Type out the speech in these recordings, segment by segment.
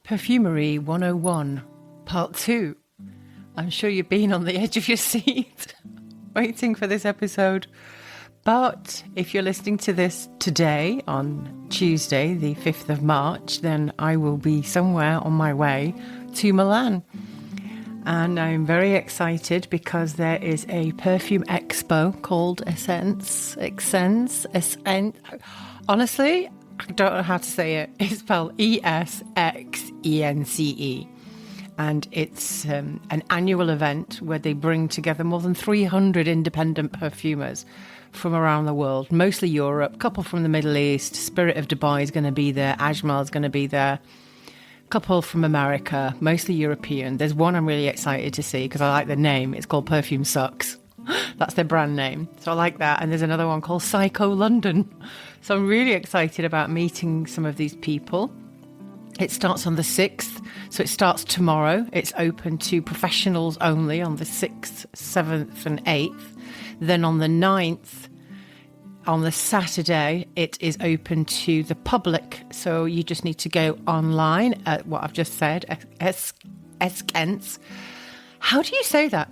Perfumery 101, Part 2. I'm sure you've been on the edge of your seat waiting for this episode. But if you're listening to this today, on Tuesday, the 5th of March, then I will be somewhere on my way to Milan. And I'm very excited because there is a perfume expo called Essence. Honestly, I don't know how to say it. It's spelled Essence. And it's an annual event where they bring together more than 300 independent perfumers from around the world, mostly Europe, a couple from the Middle East. Spirit of Dubai is going to be there. Ajmal is going to be there. A couple from America, mostly European. There's one I'm really excited to see because I like the name. It's called Perfume Sucks. That's their brand name. So I like that. And there's another one called Psycho London. So I'm really excited about meeting some of these people. It starts on the 6th. So it starts tomorrow. It's open to professionals only on the 6th, 7th and 8th. Then on the 9th, on the Saturday, it is open to the public. So you just need to go online at what I've just said, Essence. How do you say that?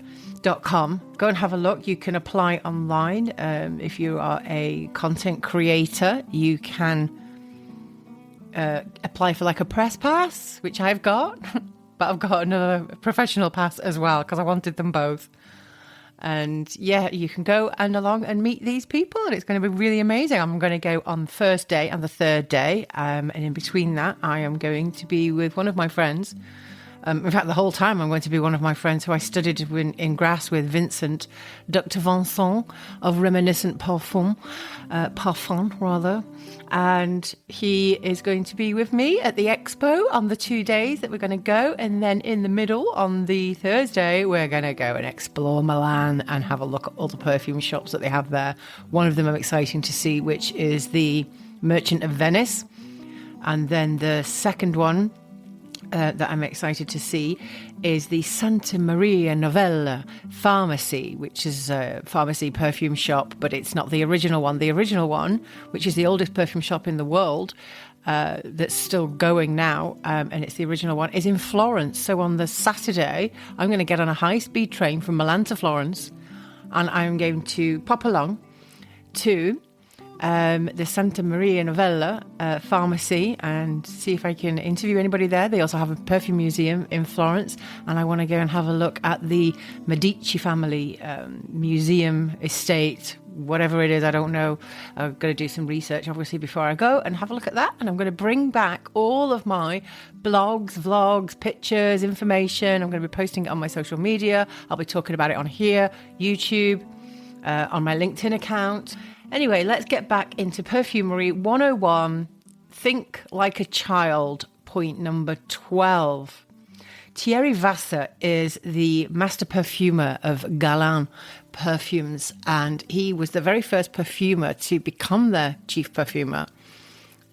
.com. Go and have a look. You can apply online. If you are a content creator, you can apply for like a press pass, which I've got. But I've got another professional pass as well because I wanted them both. And yeah, you can go and along and meet these people, and it's going to be really amazing. I'm going to go on the first day and the third day, and in between that, I am going to be with one of my friends. In fact, the whole time I'm going to be one of my friends who I studied in Grasse with, Vincent, Dr. Vincent of Reminiscent Parfum, and he is going to be with me at the expo on the 2 days that we're going to go, and then in the middle, on the Thursday, we're going to go and explore Milan and have a look at all the perfume shops that they have there. One of them I'm excited to see, which is the Merchant of Venice, and then the second one that I'm excited to see is the Santa Maria Novella Pharmacy, which is a pharmacy perfume shop, but it's not the original one. The original one, which is the oldest perfume shop in the world, that's still going now, and it's the original one, is in Florence. So on the Saturday, I'm going to get on a high-speed train from Milan to Florence, and I'm going to pop along to the Santa Maria Novella pharmacy and see if I can interview anybody there. They also have a perfume museum in Florence, and I want to go and have a look at the Medici family museum estate, whatever it is, I don't know. I've got to do some research, obviously, before I go and have a look at that. And I'm going to bring back all of my blogs, vlogs, pictures, information. I'm going to be posting it on my social media. I'll be talking about it on here, YouTube, on my LinkedIn account. Anyway, let's get back into Perfumery 101. Think like a child, point number 12. Thierry Vasser is the master perfumer of Guerlain perfumes, and he was the very first perfumer to become the chief perfumer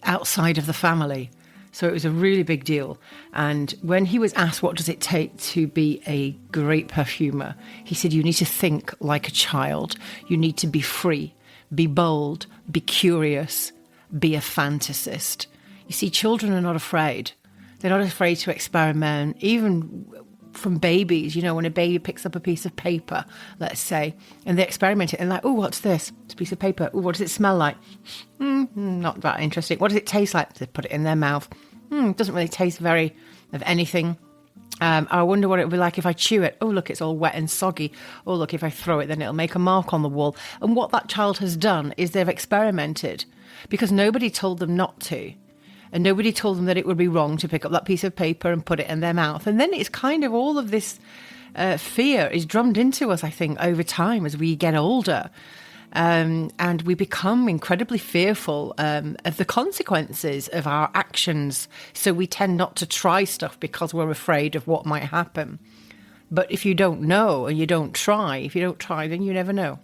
outside of the family. So it was a really big deal. And when he was asked, what does it take to be a great perfumer? He said, you need to think like a child. You need to be free. Be bold, be curious, be a fantasist. You see, children are not afraid. They're not afraid to experiment, even from babies. You know, when a baby picks up a piece of paper, let's say, and they experiment it and like, oh, what's this? It's a piece of paper. Oh, what does it smell like? Not that interesting. What does it taste like? They put it in their mouth. It doesn't really taste very of anything. I wonder what it would be like if I chew it. Oh, look, it's all wet and soggy. Oh, look, if I throw it, then it'll make a mark on the wall. And what that child has done is they've experimented because nobody told them not to. And nobody told them that it would be wrong to pick up that piece of paper and put it in their mouth. And then it's kind of all of this fear is drummed into us, I think, over time as we get older. And we become incredibly fearful of the consequences of our actions. So we tend not to try stuff because we're afraid of what might happen. But if you don't know and you don't try, if you don't try, then you never know.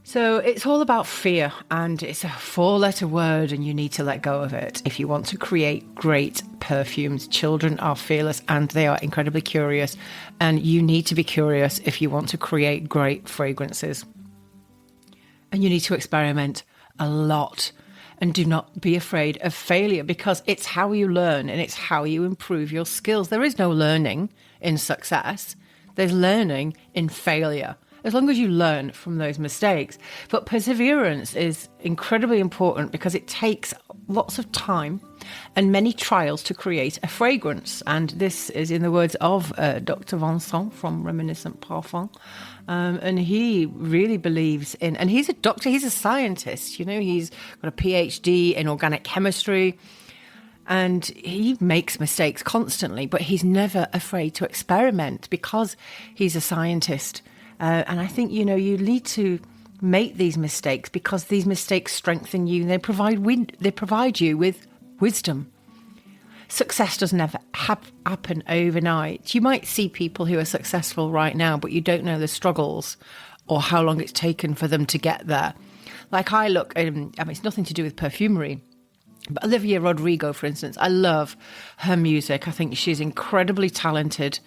So it's all about fear, and it's a 4-letter word, and you need to let go of it if you want to create great perfumes. Children are fearless and they are incredibly curious, and you need to be curious if you want to create great fragrances. And you need to experiment a lot. And do not be afraid of failure, because it's how you learn and it's how you improve your skills. There is no learning in success. There's learning in failure, as long as you learn from those mistakes. But perseverance is incredibly important because it takes lots of time and many trials to create a fragrance. And this is in the words of Dr. Vincent from Reminiscent Parfum. And he really believes in, and he's a doctor, he's a scientist, he's got a PhD in organic chemistry, and he makes mistakes constantly, but he's never afraid to experiment because he's a scientist. And I think, you need to make these mistakes because these mistakes strengthen you. They provide you with wisdom. Success doesn't ever happen overnight. You might see people who are successful right now, but you don't know the struggles or how long it's taken for them to get there. Like I look, it's nothing to do with Perfumery, but Olivia Rodrigo, for instance, I love her music. I think she's incredibly talented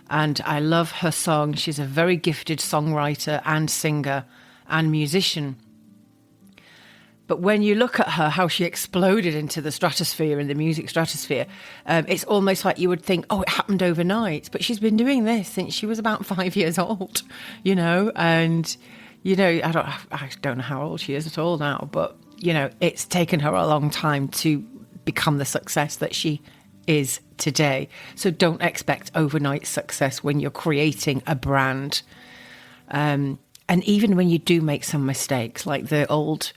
and I love her song. She's a very gifted songwriter and singer and musician. But when you look at her, how she exploded into the stratosphere, in the music stratosphere, it's almost like you would think, oh, it happened overnight. But she's been doing this since she was about 5 years old, and, I don't know how old she is at all now, but, it's taken her a long time to become the success that she is today. So don't expect overnight success when you're creating a brand. And even when you do make some mistakes, like the old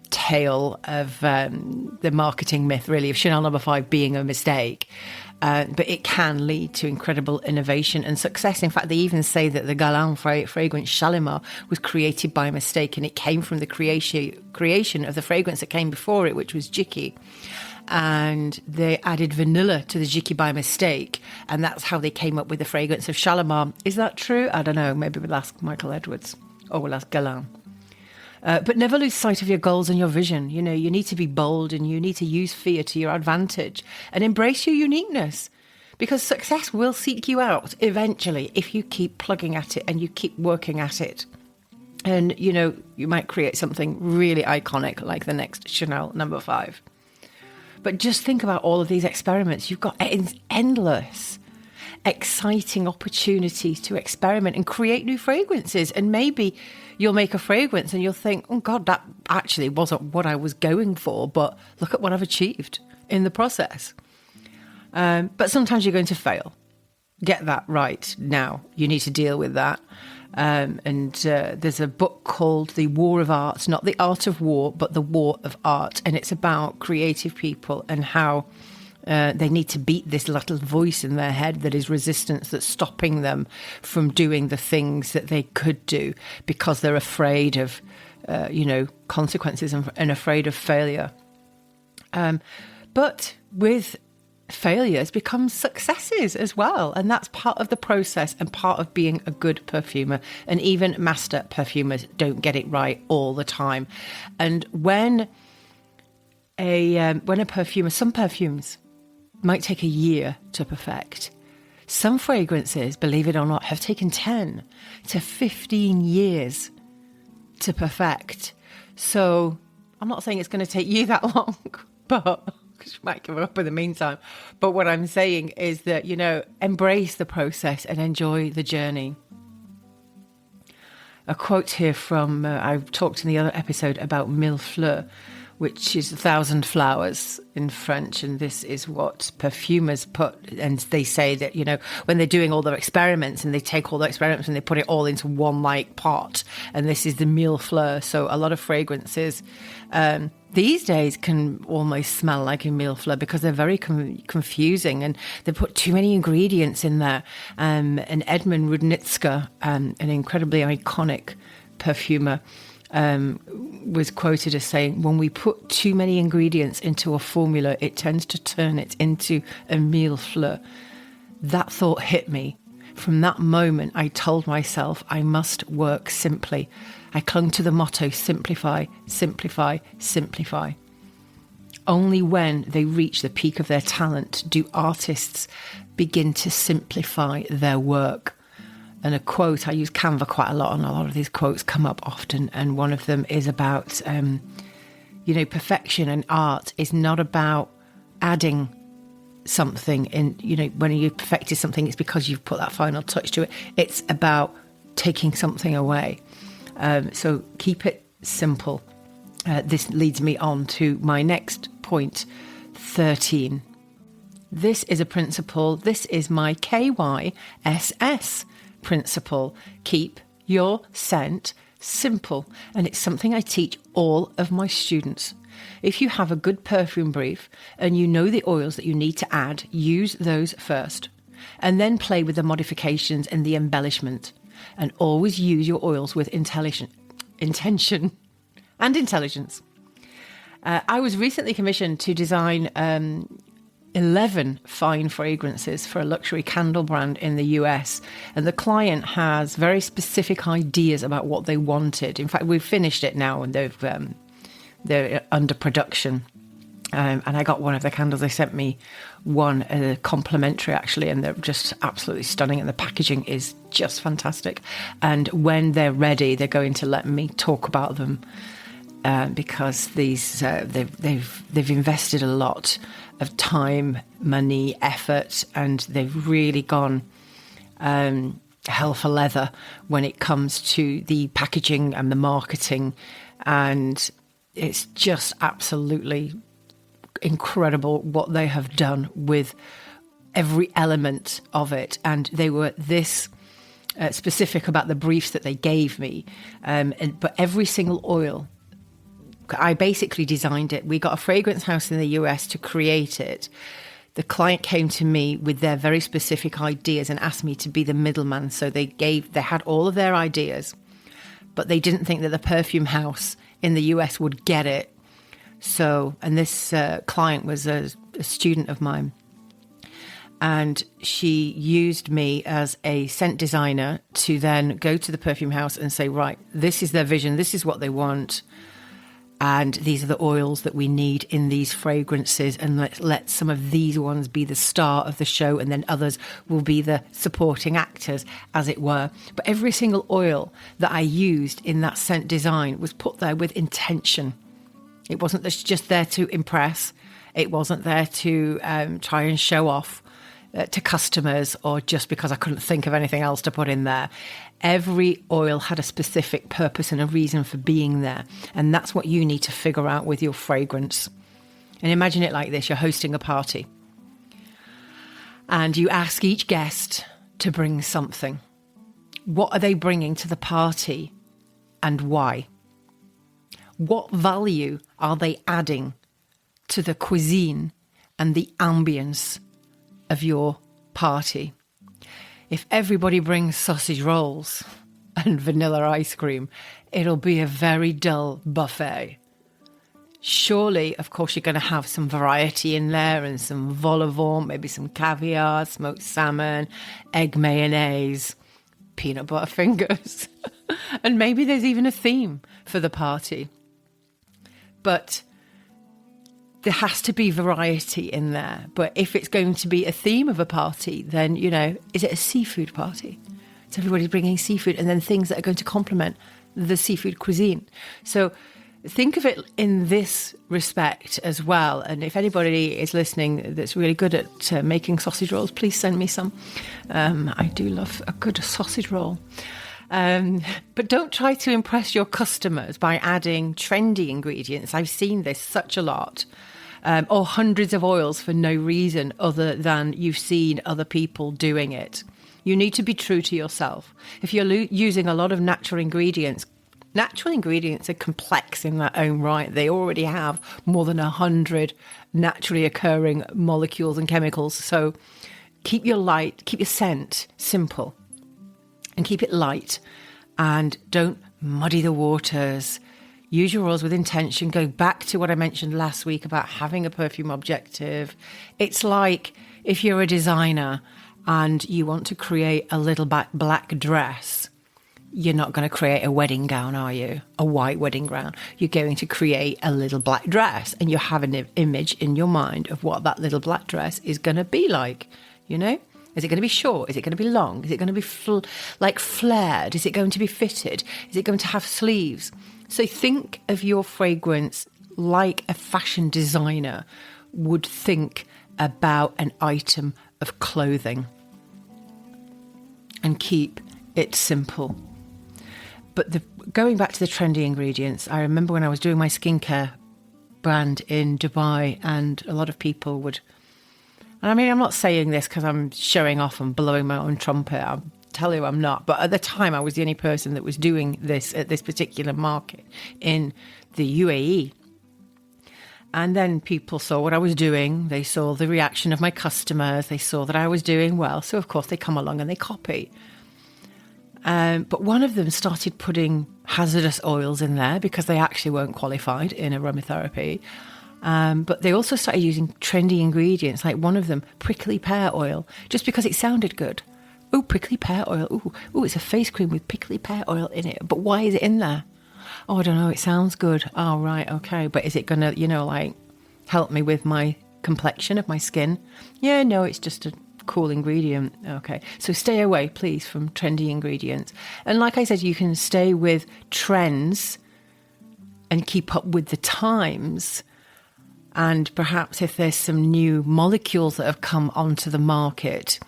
tale of the marketing myth, really, of Chanel No. 5 being a mistake. But it can lead to incredible innovation and success. In fact, they even say that the Galant fragrance Shalimar was created by mistake, and it came from the creation of the fragrance that came before it, which was Jicky. And they added vanilla to the Jicky by mistake, and that's how they came up with the fragrance of Shalimar. Is that true? I don't know. Maybe we'll ask Michael Edwards, or we'll ask Galant. But never lose sight of your goals and your vision. You need to be bold, and you need to use fear to your advantage and embrace your uniqueness, because success will seek you out eventually if you keep plugging at it and you keep working at it. And, you might create something really iconic like the next Chanel No. 5. But just think about all of these experiments. You've got endless exciting opportunities to experiment and create new fragrances. And maybe you'll make a fragrance and you'll think, oh God, that actually wasn't what I was going for, but look at what I've achieved in the process. But sometimes you're going to fail. Get that right now. You need to deal with that. And there's a book called The War of Art, not the art of war, but the war of art. And it's about creative people and how they need to beat this little voice in their head that is resistance, that's stopping them from doing the things that they could do because they're afraid of, consequences and afraid of failure. But with failures become successes as well. And that's part of the process and part of being a good perfumer. And even master perfumers don't get it right all the time. And when a perfumer, some perfumes might take a year to perfect. Some fragrances, believe it or not, have taken 10 to 15 years to perfect. So I'm not saying it's going to take you that long, but you might give it up in the meantime. But what I'm saying is that, embrace the process and enjoy the journey. A quote here from, I've talked in the other episode about mille fleurs, which is 1,000 flowers in French. And this is what perfumers put. And they say that, when they're doing all their experiments and they take all their experiments and they put it all into one pot. And this is the mille fleurs. So a lot of fragrances these days can almost smell like a mille fleur because they're very confusing and they put too many ingredients in there. And Edmund Rudnitzer, an incredibly iconic perfumer, was quoted as saying, when we put too many ingredients into a formula, it tends to turn it into a mille fleur. That thought hit me. From that moment, I told myself I must work simply. I clung to the motto, simplify, simplify, simplify. Only when they reach the peak of their talent do artists begin to simplify their work. And a quote, I use Canva quite a lot, and a lot of these quotes come up often. And one of them is about, perfection and art is not about adding something. And, when you perfected something, it's because you've put that final touch to it. It's about taking something away. So keep it simple. This leads me on to my next point, 13. This is a principle. This is my KYSS principle. Keep your scent simple. And it's something I teach all of my students. If you have a good perfume brief and you know the oils that you need to add, use those first. And then play with the modifications and the embellishment. And always use your oils with intention and intelligence. I was recently commissioned to design 11 fine fragrances for a luxury candle brand in the US. And the client has very specific ideas about what they wanted. In fact, we've finished it now and they're under production. And I got one of the candles. They sent me one complimentary, actually, and they're just absolutely stunning. And the packaging is just fantastic. And when they're ready, they're going to let me talk about them because they've invested a lot of time, money, effort, and they've really gone hell for leather when it comes to the packaging and the marketing. And it's just absolutely incredible what they have done with every element of it. And they were this specific about the briefs that they gave me. But every single oil, I basically designed it. We got a fragrance house in the US to create it. The client came to me with their very specific ideas and asked me to be the middleman. So they had all of their ideas, but they didn't think that the perfume house in the US would get it. So, and this client was a student of mine, and she used me as a scent designer to then go to the perfume house and say, right, this is their vision, this is what they want, and these are the oils that we need in these fragrances, and let's let some of these ones be the star of the show, and then others will be the supporting actors, as it were. But every single oil that I used in that scent design was put there with intention. It wasn't just there to impress. It wasn't there to try and show off to customers or just because I couldn't think of anything else to put in there. Every oil had a specific purpose and a reason for being there. And that's what you need to figure out with your fragrance. And imagine it like this. You're hosting a party. And you ask each guest to bring something. What are they bringing to the party and why? What value are they adding to the cuisine and the ambience of your party? If everybody brings sausage rolls and vanilla ice cream, it'll be a very dull buffet. Surely, of course, you're going to have some variety in there and some vol au vent, maybe some caviar, smoked salmon, egg mayonnaise, peanut butter fingers. And maybe there's even a theme for the party. But there has to be variety in there. But if it's going to be a theme of a party, then, is it a seafood party? So everybody's bringing seafood and then things that are going to complement the seafood cuisine. So think of it in this respect as well. And if anybody is listening that's really good at making sausage rolls, please send me some. I do love a good sausage roll. But don't try to impress your customers by adding trendy ingredients. I've seen this such a lot. Or hundreds of oils for no reason other than you've seen other people doing it. You need to be true to yourself. If you're using a lot of natural ingredients are complex in their own right. They already have more than 100 naturally occurring molecules and chemicals. So keep your scent simple. And keep it light, and don't muddy the waters. Use your oils with intention. Go back to what I mentioned last week about having a perfume objective. It's like if you're a designer and you want to create a little black dress, you're not going to create a wedding gown, are you? A white wedding gown. You're going to create a little black dress, and you have an image in your mind of what that little black dress is going to be like, Is it going to be short? Is it going to be long? Is it going to be flared? Is it going to be fitted? Is it going to have sleeves? So think of your fragrance like a fashion designer would think about an item of clothing and keep it simple. But going back to the trendy ingredients, I remember when I was doing my skincare brand in Dubai, and a lot of people would, and I mean, I'm not saying this because I'm showing off and blowing my own trumpet. I'll tell you I'm not. But at the time, I was the only person that was doing this at this particular market in the UAE. And then people saw what I was doing. They saw the reaction of my customers. They saw that I was doing well. So, of course, they come along and they copy. But one of them started putting hazardous oils in there because they actually weren't qualified in aromatherapy. But they also started using trendy ingredients, like one of them, prickly pear oil, just because it sounded good. Oh, prickly pear oil. Oh, it's a face cream with prickly pear oil in it. But why is it in there? Oh, I don't know. It sounds good. Oh, right. Okay. But is it going to, like help me with my complexion of my skin? Yeah, no, it's just a cool ingredient. Okay. So stay away, please, from trendy ingredients. And like I said, you can stay with trends and keep up with the times. And perhaps if there's some new molecules that have come onto the market,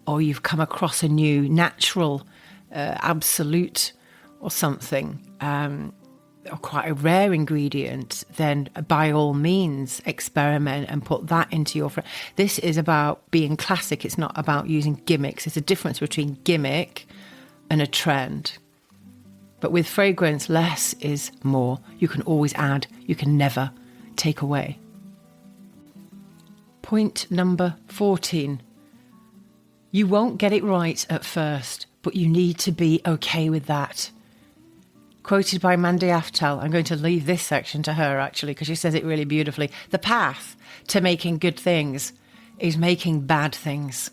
or you've come across a new natural absolute or something, or quite a rare ingredient, then by all means experiment and put that into your This is about being classic. It's not about using gimmicks. There's a difference between gimmick and a trend. But with fragrance, less is more. You can always add. You can never take away. Point number 14. You won't get it right at first, but you need to be okay with that. Quoted by Mandy Aftel. I'm going to leave this section to her, actually, because she says it really beautifully. The path to making good things is making bad things.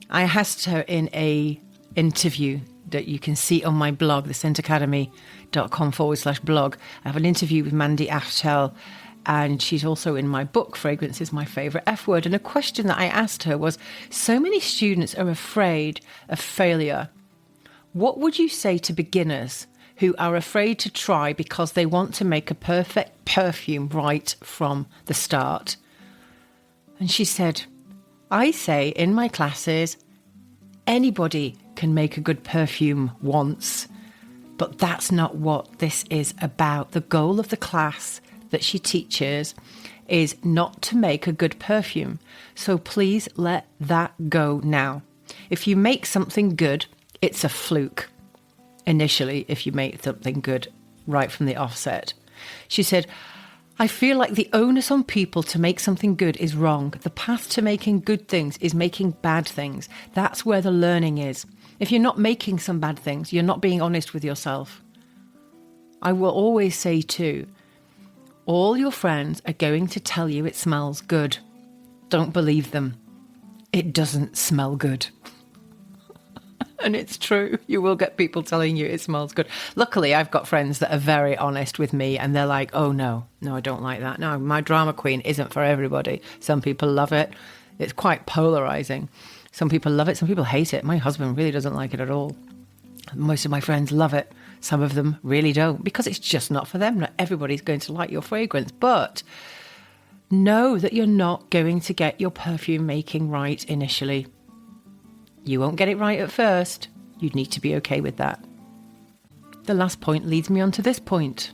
I asked her in a interview that you can see on my blog, thescentacademy.com/blog. I have an interview with Mandy Aftel, and she's also in my book, Fragrance is My Favourite F Word. And a question that I asked her was, so many students are afraid of failure. What would you say to beginners who are afraid to try because they want to make a perfect perfume right from the start? And she said, I say in my classes, anybody can make a good perfume once, but that's not what this is about. The goal of the class that she teaches is not to make a good perfume. So please let that go now. If you make something good, it's a fluke. Initially, if you make something good right from the offset. She said, I feel like the onus on people to make something good is wrong. The path to making good things is making bad things. That's where the learning is. If you're not making some bad things, you're not being honest with yourself. I will always say too, all your friends are going to tell you it smells good. Don't believe them. It doesn't smell good. And it's true. You will get people telling you it smells good. Luckily, I've got friends that are very honest with me, and they're like, oh, no, I don't like that. No, my drama queen isn't for everybody. Some people love it. It's quite polarizing. Some people love it. Some people hate it. My husband really doesn't like it at all. Most of my friends love it. Some of them really don't, because it's just not for them. Not everybody's going to like your fragrance. But know that you're not going to get your perfume making right initially. You won't get it right at first. You need to be okay with that. The last point leads me on to this point.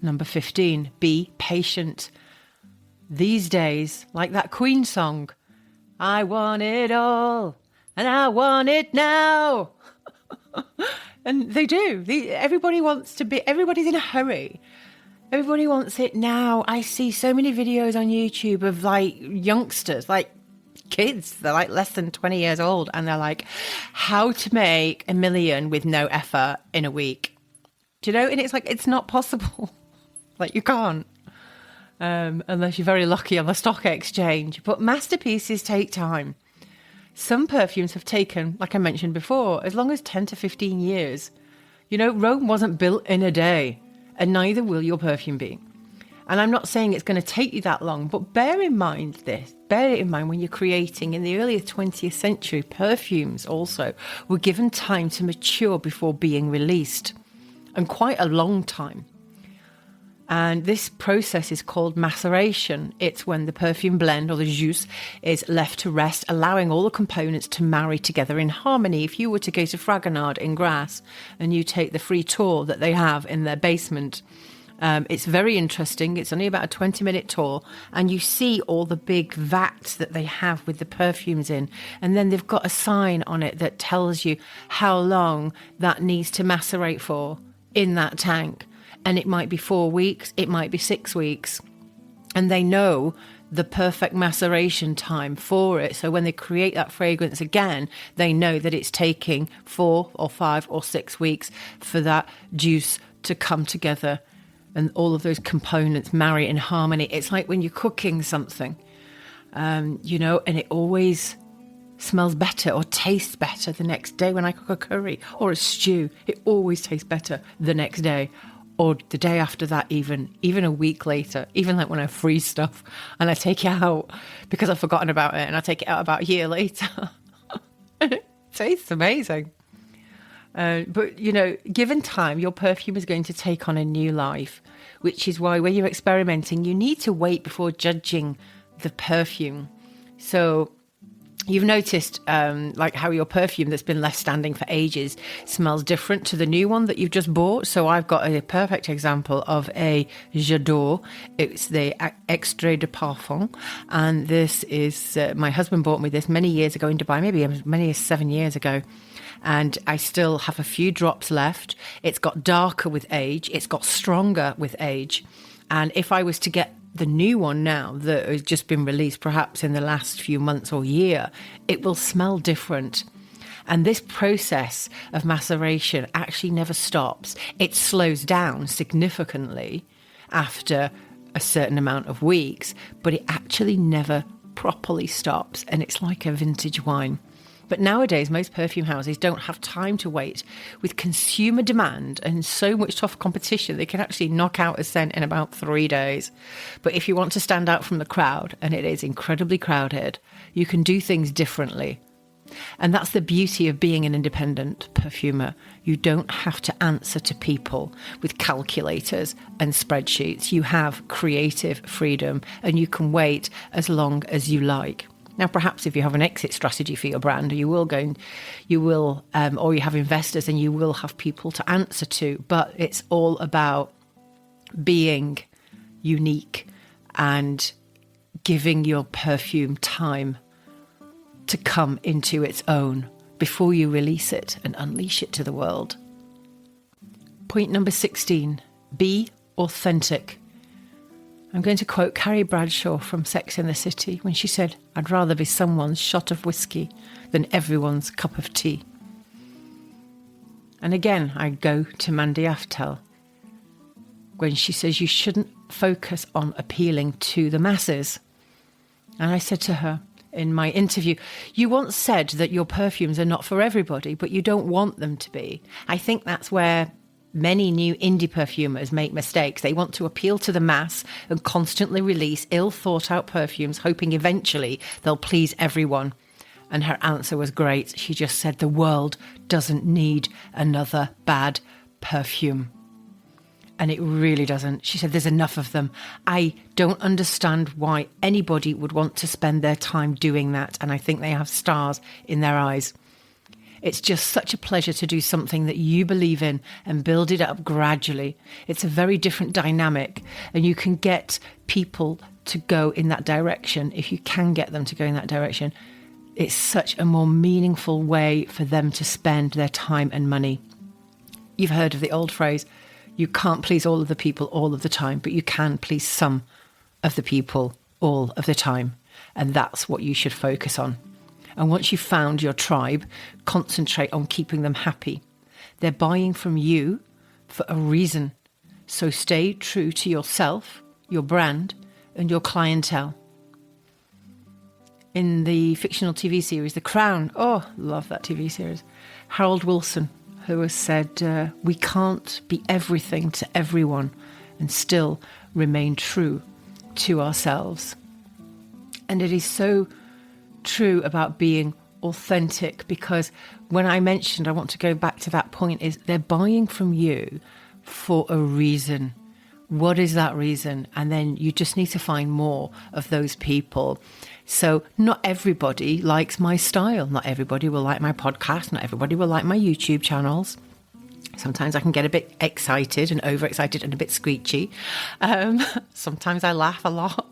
Number 15, be patient. These days, like that Queen song, I want it all and I want it now. And they do. Everybody's in a hurry. Everybody wants it now. I see so many videos on YouTube of like youngsters, like kids, they're like less than 20 years old, and they're like, how to make $1 million with no effort in a week. Do you know? And it's like, it's not possible. Like, you can't, unless you're very lucky on the stock exchange. But masterpieces take time. Some perfumes have taken, like I mentioned before, as long as 10 to 15 years. You know, Rome wasn't built in a day, and neither will your perfume be. And I'm not saying it's going to take you that long, but bear in mind when you're creating. In the earlier 20th century, perfumes also were given time to mature before being released, and quite a long time. And this process is called maceration. It's when the perfume blend or the jus is left to rest, allowing all the components to marry together in harmony. If you were to go to Fragrantly in Grasse and you take the free tour that they have in their basement, it's very interesting. It's only about a 20-minute tour, and you see all the big vats that they have with the perfumes in. And then they've got a sign on it that tells you how long that needs to macerate for in that tank. And it might be 4 weeks, it might be 6 weeks. And they know the perfect maceration time for it. So when they create that fragrance again, they know that it's taking 4 or 5 or 6 weeks for that juice to come together and all of those components marry in harmony. It's like when you're cooking something, and it always smells better or tastes better the next day. When I cook a curry or a stew, it always tastes better the next day. Or the day after that, even a week later, even like when I freeze stuff and I take it out because I've forgotten about it and I take it out about a year later. It tastes amazing. But, given time, your perfume is going to take on a new life, which is why when you're experimenting, you need to wait before judging the perfume. So you've noticed like how your perfume that's been left standing for ages smells different to the new one that you've just bought. So I've got a perfect example of a J'adore. It's the Extrait de Parfum. And this is, my husband bought me this many years ago in Dubai, maybe as many as 7 years ago. And I still have a few drops left. It's got darker with age. It's got stronger with age. And if I was to get the new one now that has just been released, perhaps in the last few months or year, it will smell different. And this process of maceration actually never stops. It slows down significantly after a certain amount of weeks, but it actually never properly stops. And it's like a vintage wine. But nowadays, most perfume houses don't have time to wait. With consumer demand and so much tough competition, they can actually knock out a scent in about 3 days. But if you want to stand out from the crowd, and it is incredibly crowded, you can do things differently. And that's the beauty of being an independent perfumer. You don't have to answer to people with calculators and spreadsheets. You have creative freedom, and you can wait as long as you like. Now, perhaps if you have an exit strategy for your brand, or you have investors and you will have people to answer to, but it's all about being unique and giving your perfume time to come into its own before you release it and unleash it to the world. Point number 16, be authentic. I'm going to quote Carrie Bradshaw from Sex and the City when she said, "I'd rather be someone's shot of whiskey than everyone's cup of tea." And again, I go to Mandy Aftel when she says you shouldn't focus on appealing to the masses. And I said to her in my interview, you once said that your perfumes are not for everybody, but you don't want them to be. I think that's where many new indie perfumers make mistakes. They want to appeal to the mass and constantly release ill-thought-out perfumes, hoping eventually they'll please everyone. And her answer was great. She just said, the world doesn't need another bad perfume. And it really doesn't. She said, there's enough of them. I don't understand why anybody would want to spend their time doing that. And I think they have stars in their eyes. It's just such a pleasure to do something that you believe in and build it up gradually. It's a very different dynamic, and you can get people to go in that direction. If you can get them to go in that direction, it's such a more meaningful way for them to spend their time and money. You've heard of the old phrase, you can't please all of the people all of the time, but you can please some of the people all of the time. And that's what you should focus on. And once you've found your tribe, concentrate on keeping them happy. They're buying from you for a reason. So stay true to yourself, your brand, and your clientele. In the fictional TV series, The Crown, love that TV series, Harold Wilson, who has said, we can't be everything to everyone and still remain true to ourselves. And it is so true about being authentic, because when I want to go back to that point, is they're buying from you for a reason. What is that reason? And then you just need to find more of those people. So not everybody likes my style. Not everybody will like my podcast. Not everybody will like my YouTube channels. Sometimes I can get a bit excited and overexcited and a bit screechy. Sometimes I laugh a lot.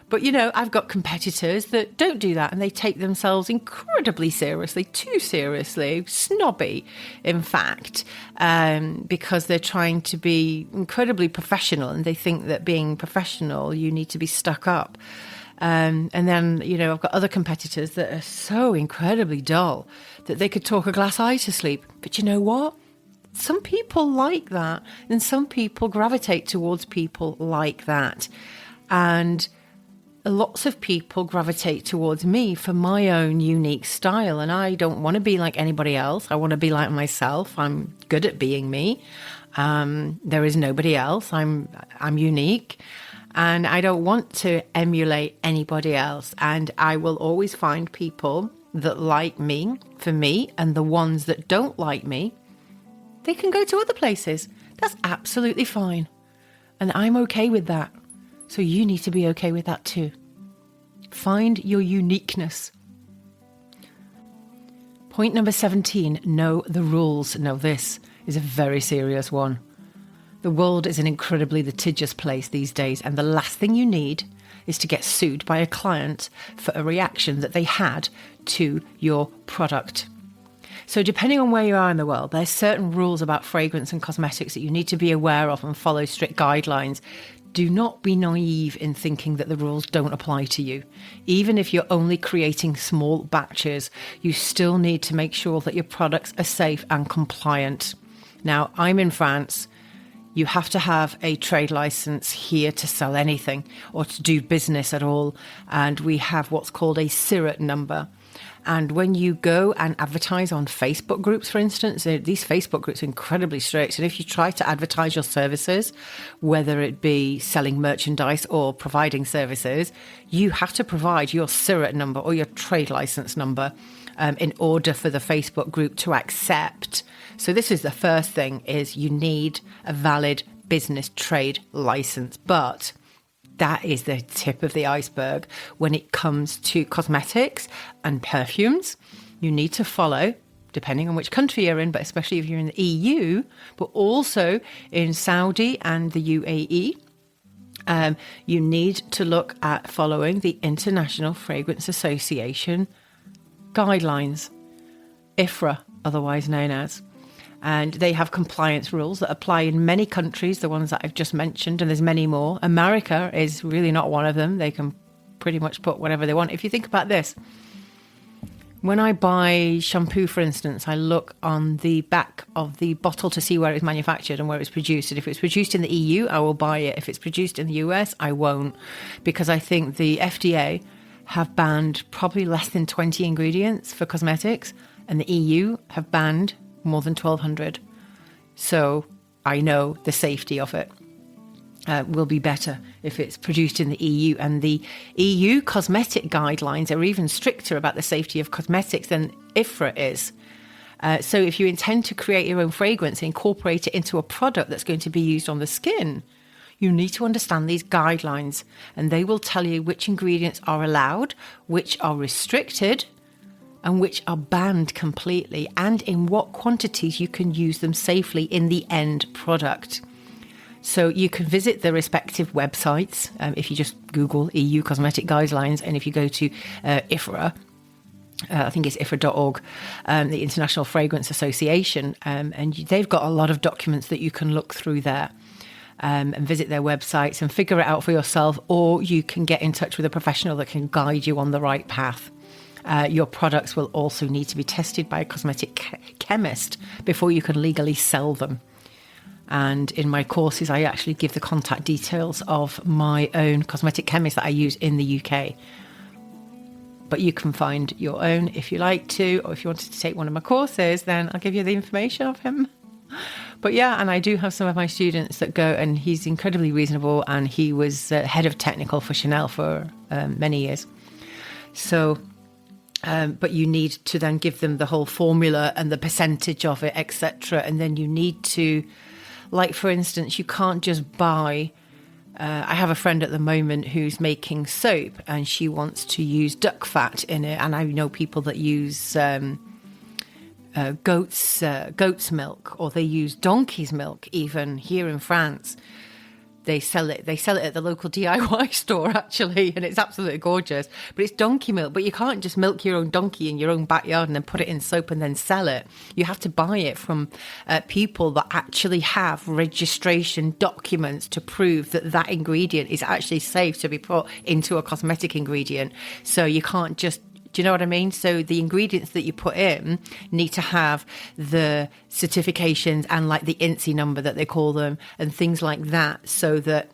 But, you know, I've got competitors that don't do that, and they take themselves incredibly seriously, too seriously, snobby, in fact, because they're trying to be incredibly professional, and they think that being professional, you need to be stuck up. And then, you know, I've got other competitors that are so incredibly dull that they could talk a glass eye to sleep. But you know what? Some people like that, and some people gravitate towards people like that. And lots of people gravitate towards me for my own unique style. And I don't want to be like anybody else. I want to be like myself. I'm good at being me. There is nobody else. I'm unique. And I don't want to emulate anybody else. And I will always find people that like me for me, and the ones that don't like me, they can go to other places. That's absolutely fine. And I'm okay with that. So you need to be okay with that too. Find your uniqueness. Point number 17, know the rules. Now this is a very serious one. The world is an incredibly litigious place these days, and the last thing you need is to get sued by a client for a reaction that they had to your product. So depending on where you are in the world, there's certain rules about fragrance and cosmetics that you need to be aware of and follow strict guidelines. Do not be naive in thinking that the rules don't apply to you. Even if you're only creating small batches, you still need to make sure that your products are safe and compliant. Now, I'm in France. You have to have a trade license here to sell anything or to do business at all. And we have what's called a SIRAT number. And when you go and advertise on Facebook groups, for instance, these Facebook groups are incredibly strict. And if you try to advertise your services, whether it be selling merchandise or providing services, you have to provide your SIRAT number or your trade license number in order for the Facebook group to accept. So this is the first thing, is you need a valid business trade license. But that is the tip of the iceberg. When it comes to cosmetics and perfumes, you need to follow, depending on which country you're in, but especially if you're in the EU, but also in Saudi and the UAE, you need to look at following the International Fragrance Association guidelines, IFRA, otherwise known as. And they have compliance rules that apply in many countries, the ones that I've just mentioned, and there's many more. America is really not one of them. They can pretty much put whatever they want. If you think about this, when I buy shampoo, for instance, I look on the back of the bottle to see where it's manufactured and where it's produced. And if it's produced in the EU, I will buy it. If it's produced in the US, I won't, because I think the FDA have banned probably less than 20 ingredients for cosmetics, and the EU have banned more than 1,200. So I know the safety of it will be better if it's produced in the EU. And the EU cosmetic guidelines are even stricter about the safety of cosmetics than IFRA is. So if you intend to create your own fragrance and incorporate it into a product that's going to be used on the skin, you need to understand these guidelines, and they will tell you which ingredients are allowed, which are restricted, and which are banned completely, and in what quantities you can use them safely in the end product. So you can visit the respective websites if you just Google EU cosmetic guidelines, and if you go to IFRA, I think it's IFRA.org, the International Fragrance Association, and they've got a lot of documents that you can look through there. And visit their websites and figure it out for yourself, or you can get in touch with a professional that can guide you on the right path. Your products will also need to be tested by a cosmetic chemist before you can legally sell them. And in my courses, I actually give the contact details of my own cosmetic chemist that I use in the UK. But you can find your own if you like to, or if you wanted to take one of my courses, then I'll give you the information of him. But yeah, and I do have some of my students that go, and he's incredibly reasonable, and he was head of technical for Chanel for many years. So... but you need to then give them the whole formula and the percentage of it, etc. And then you need to Like, for instance, you can't just buy... I have a friend at the moment who's making soap and she wants to use duck fat in it. And I know people that use goat's milk, or they use donkey's milk even here in France. They sell it at the local DIY store, actually, and it's absolutely gorgeous. But it's donkey milk. But you can't just milk your own donkey in your own backyard and then put it in soap and then sell it. You have to buy it from people that actually have registration documents to prove that that ingredient is actually safe to be put into a cosmetic ingredient. So you can't just... Do you know what I mean? So the ingredients that you put in need to have the certifications and like the INSI number that they call them and things like that, so that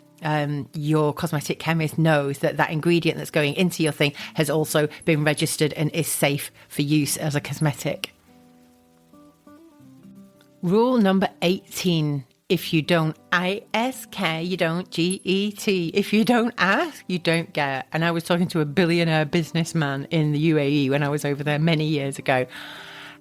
your cosmetic chemist knows that that ingredient that's going into your thing has also been registered and is safe for use as a cosmetic. Rule number 18. If you don't ask, you don't get. If you don't ask, you don't get. And I was talking to a billionaire businessman in the UAE when I was over there many years ago.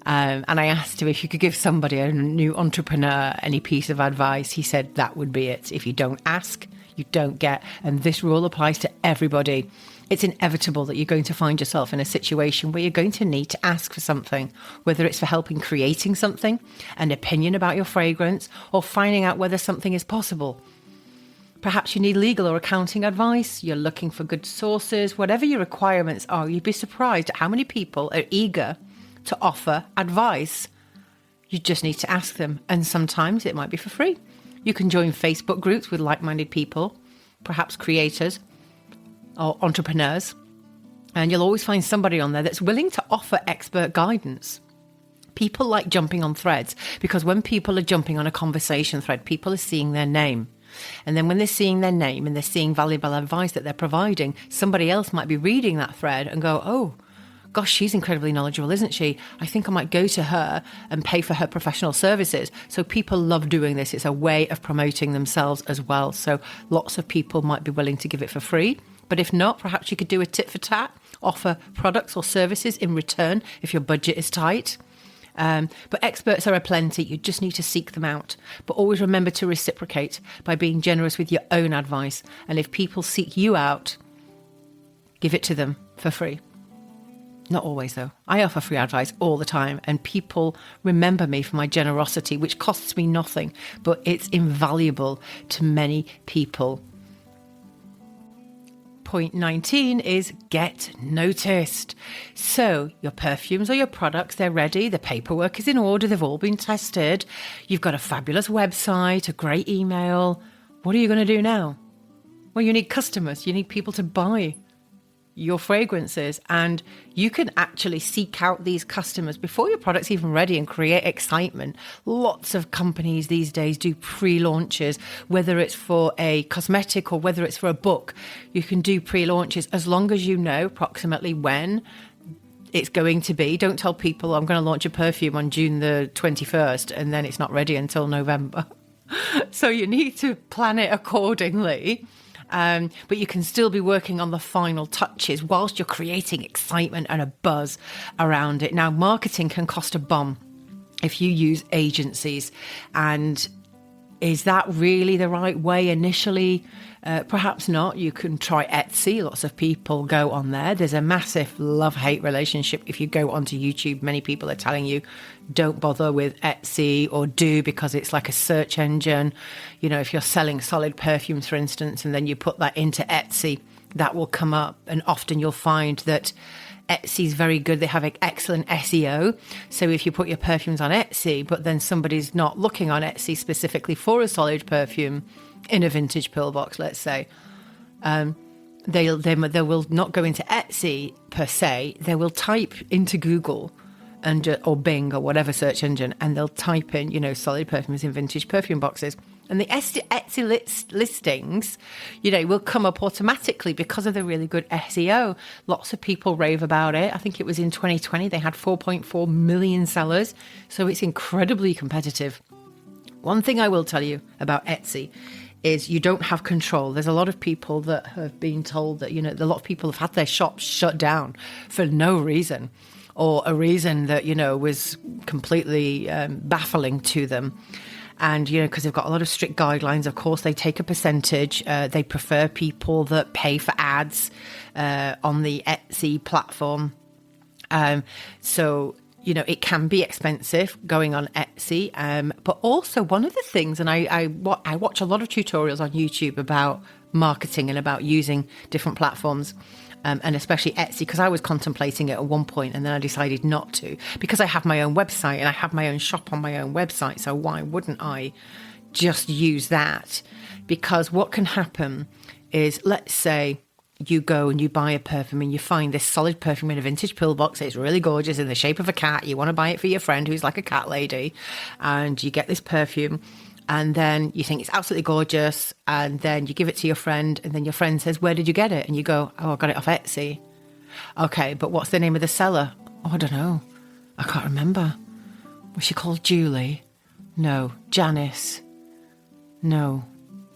And I asked him if you could give somebody, a new entrepreneur, any piece of advice. He said that would be it. If you don't ask, you don't get. And this rule applies to everybody. It's inevitable that you're going to find yourself in a situation where you're going to need to ask for something, whether it's for helping creating something, an opinion about your fragrance, or finding out whether something is possible. Perhaps you need legal or accounting advice, you're looking for good sources, whatever your requirements are, you'd be surprised at how many people are eager to offer advice. You just need to ask them, and sometimes it might be for free. You can join Facebook groups with like-minded people, perhaps creators, or entrepreneurs, and you'll always find somebody on there that's willing to offer expert guidance. People like jumping on threads because when people are jumping on a conversation thread, people are seeing their name. And then when they're seeing their name and they're seeing valuable advice that they're providing, somebody else might be reading that thread and go, oh, gosh, she's incredibly knowledgeable, isn't she? I think I might go to her and pay for her professional services. So people love doing this. It's a way of promoting themselves as well. So lots of people might be willing to give it for free. But if not, perhaps you could do a tit for tat, offer products or services in return if your budget is tight. But experts are aplenty. You just need to seek them out. But always remember to reciprocate by being generous with your own advice. And if people seek you out, give it to them for free. Not always, though. I offer free advice all the time, and people remember me for my generosity, which costs me nothing, but it's invaluable to many people. Point 19 is get noticed. So your perfumes or your products, they're ready. The paperwork is in order. They've all been tested. You've got a fabulous website, a great email. What are you going to do now? Well, you need customers. You need people to buy your fragrances, and you can actually seek out these customers before your product's even ready and create excitement. Lots of companies these days do pre-launches, whether it's for a cosmetic or whether it's for a book. You can do pre-launches as long as you know approximately when it's going to be. Don't tell people I'm going to launch a perfume on June the 21st and then it's not ready until November. So you need to plan it accordingly. But you can still be working on the final touches whilst you're creating excitement and a buzz around it. Now, marketing can cost a bomb if you use agencies. And is that really the right way initially? Perhaps not. You can try Etsy. Lots of people go on there. There's a massive love-hate relationship. If you go onto YouTube, many people are telling you don't bother with Etsy, or do, because it's like a search engine. You know, if you're selling solid perfumes, for instance, and then you put that into Etsy, that will come up. And often you'll find that Etsy is very good. They have excellent SEO. So if you put your perfumes on Etsy, but then somebody's not looking on Etsy specifically for a solid perfume in a vintage pill box, let's say, they will not go into Etsy per se. They will type into Google or Bing or whatever search engine, and they'll type in, you know, solid perfumes in vintage perfume boxes. And the Etsy listings, you know, will come up automatically because of the really good SEO. Lots of people rave about it. I think it was in 2020, they had 4.4 million sellers. So it's incredibly competitive. One thing I will tell you about Etsy is you don't have control. There's a lot of people that have been told that, you know, a lot of people have had their shops shut down for no reason, or a reason that, you know, was completely baffling to them. And, because they've got a lot of strict guidelines, of course, they take a percentage. They prefer people that pay for ads on the Etsy platform. So, it can be expensive going on Etsy. But also one of the things, and I watch a lot of tutorials on YouTube about marketing and about using different platforms. And especially Etsy, because I was contemplating it at one point and then I decided not to, because I have my own website and I have my own shop on my own website. So why wouldn't I just use that? Because what can happen is, let's say you go and you buy a perfume and you find this solid perfume in a vintage pill box. It's really gorgeous in the shape of a cat. You want to buy it for your friend who's like a cat lady, and you get this perfume. And then you think it's absolutely gorgeous. And then you give it to your friend. And then your friend says, where did you get it? And you go, oh, I got it off Etsy. Okay, but what's the name of the seller? Oh, I don't know. I can't remember. Was she called Julie? No. Janice? No.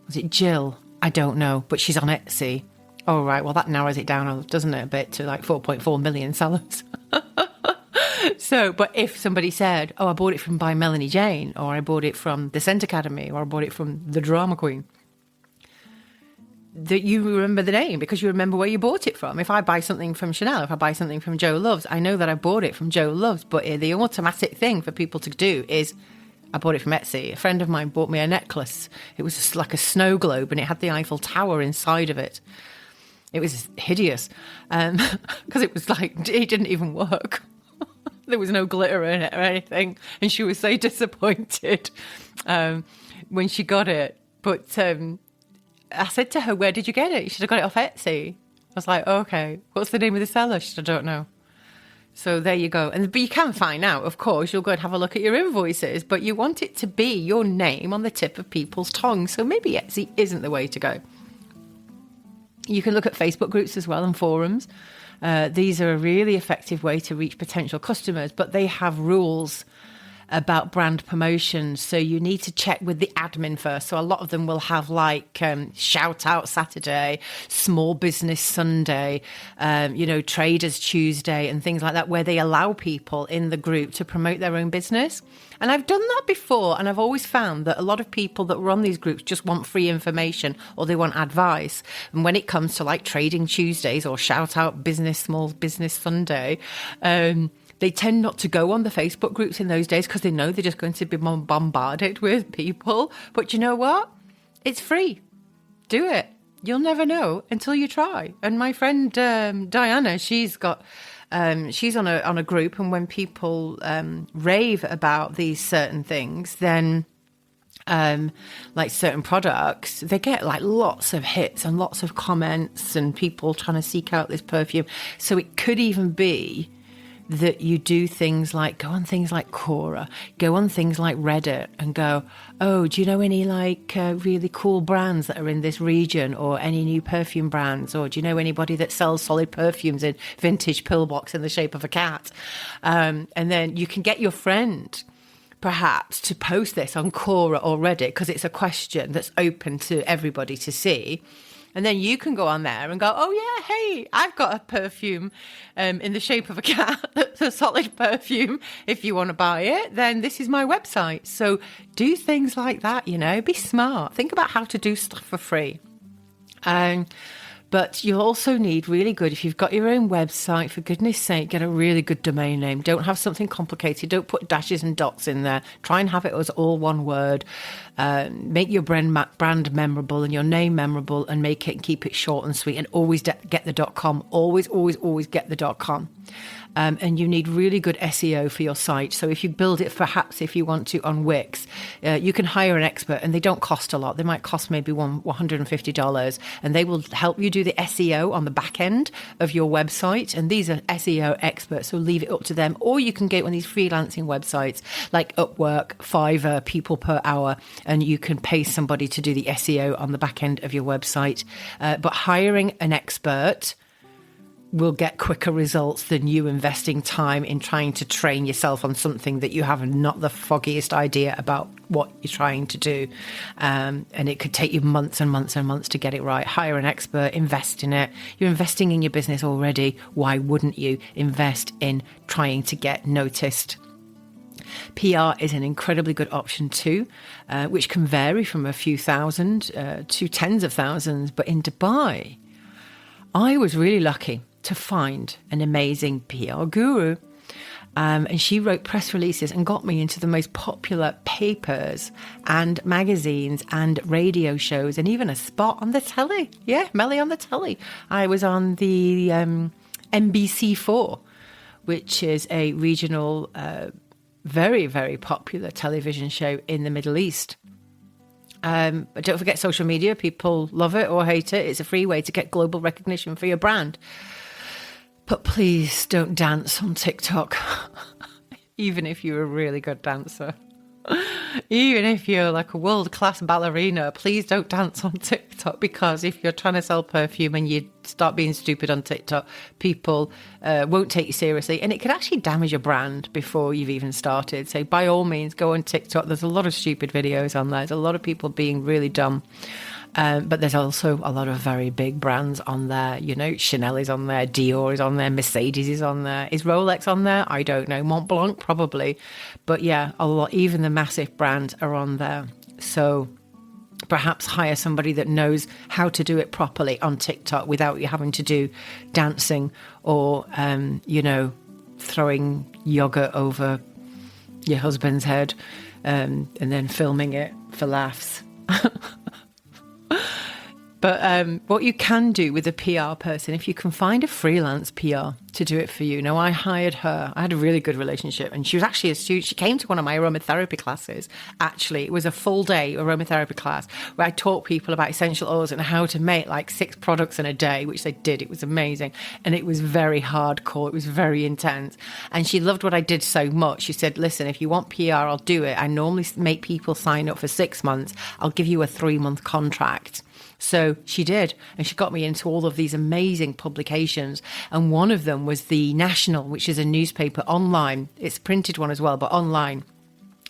Was it Jill? I don't know. But she's on Etsy. Oh, right. Well, that narrows it down, doesn't it, a bit, to like 4.4 million sellers. So, but if somebody said, oh, I bought it from by Melanie Jane, or I bought it from the Scent Academy, or I bought it from the Drama Queen, that you remember the name because you remember where you bought it from. If I buy something from Chanel, if I buy something from Joe Loves, I know that I bought it from Joe Loves. But the automatic thing for people to do is, I bought it from Etsy. A friend of mine bought me a necklace. It was just like a snow globe and it had the Eiffel Tower inside of it. It was hideous because it was like, it didn't even work. There was no glitter in it or anything. And she was so disappointed when she got it. But I said to her, where did you get it? She said, I got it off Etsy. I was like, okay, what's the name of the seller? She said, I don't know. So there you go. But you can find out, of course. You'll go and have a look at your invoices. But you want it to be your name on the tip of people's tongues. So maybe Etsy isn't the way to go. You can look at Facebook groups as well and forums. These are a really effective way to reach potential customers, but they have rules about brand promotions. So you need to check with the admin first. So a lot of them will have like shout out Saturday, small business Sunday, traders Tuesday and things like that, where they allow people in the group to promote their own business. And I've done that before. And I've always found that a lot of people that run these groups just want free information or they want advice. And when it comes to like trading Tuesdays or shout out small business Sunday, they tend not to go on the Facebook groups in those days because they know they're just going to be bombarded with people. But you know what? It's free. Do it. You'll never know until you try. And my friend Diana, she's on a group, and when people rave about these certain things, then like certain products, they get like lots of hits and lots of comments and people trying to seek out this perfume. So it could even be that you do things like go on things like Quora, go on things like Reddit and go, oh, do you know any like really cool brands that are in this region, or any new perfume brands, or do you know anybody that sells solid perfumes in vintage pillbox in the shape of a cat? And then you can get your friend perhaps to post this on Quora or Reddit because it's a question that's open to everybody to see. And then you can go on there and go, oh, yeah, hey, I've got a perfume in the shape of a cat that's a solid perfume. If you want to buy it, then this is my website. So do things like that, be smart. Think about how to do stuff for free. But you'll also need really good, if you've got your own website, for goodness sake, get a really good domain name. Don't have something complicated. Don't put dashes and dots in there. Try and have it as all one word. Make your brand memorable and your name memorable, and make it and keep it short and sweet, and always get the .com. Always, always, always get the .com. And you need really good SEO for your site. So if you build it, perhaps if you want to, on Wix, you can hire an expert, and they don't cost a lot. They might cost maybe $150, and they will help you do the SEO on the back end of your website. And these are SEO experts, so leave it up to them. Or you can get one of these freelancing websites like Upwork, Fiverr, people per hour, and you can pay somebody to do the SEO on the back end of your website. But hiring an expert will get quicker results than you investing time in trying to train yourself on something that you have not the foggiest idea about what you're trying to do. And it could take you months and months and months to get it right. Hire an expert, invest in it. You're investing in your business already. Why wouldn't you invest in trying to get noticed? PR is an incredibly good option too, which can vary from a few thousand to tens of thousands. But in Dubai, I was really lucky to find an amazing PR guru. And she wrote press releases and got me into the most popular papers and magazines and radio shows and even a spot on the telly. Yeah, Melly on the telly. I was on the NBC4, which is a regional, very, very popular television show in the Middle East. But don't forget social media. People love it or hate it. It's a free way to get global recognition for your brand. But please don't dance on TikTok, even if you're a really good dancer. Even if you're like a world-class ballerina, please don't dance on TikTok, because if you're trying to sell perfume and you start being stupid on TikTok, people won't take you seriously, and it could actually damage your brand before you've even started. So by all means, go on TikTok. There's a lot of stupid videos on there. There's a lot of people being really dumb. But there's also a lot of very big brands on there. You know, Chanel is on there, Dior is on there, Mercedes is on there. Is Rolex on there? I don't know. Mont Blanc, probably. But yeah, a lot, even the massive brands are on there. So perhaps hire somebody that knows how to do it properly on TikTok without you having to do dancing or, you know, throwing yogurt over your husband's head and then filming it for laughs. But what you can do with a PR person, if you can find a freelance PR to do it for you. Now, I hired her. I had a really good relationship. And she was actually a student. She came to one of my aromatherapy classes. Actually, it was a full day aromatherapy class where I taught people about essential oils and how to make like 6 products in a day, which they did. It was amazing. And it was very hardcore. It was very intense. And she loved what I did so much. She said, listen, if you want PR, I'll do it. I normally make people sign up for 6 months. I'll give you a 3-month contract. So she did, and she got me into all of these amazing publications. And one of them was The National, which is a newspaper online. It's a printed one as well, but online.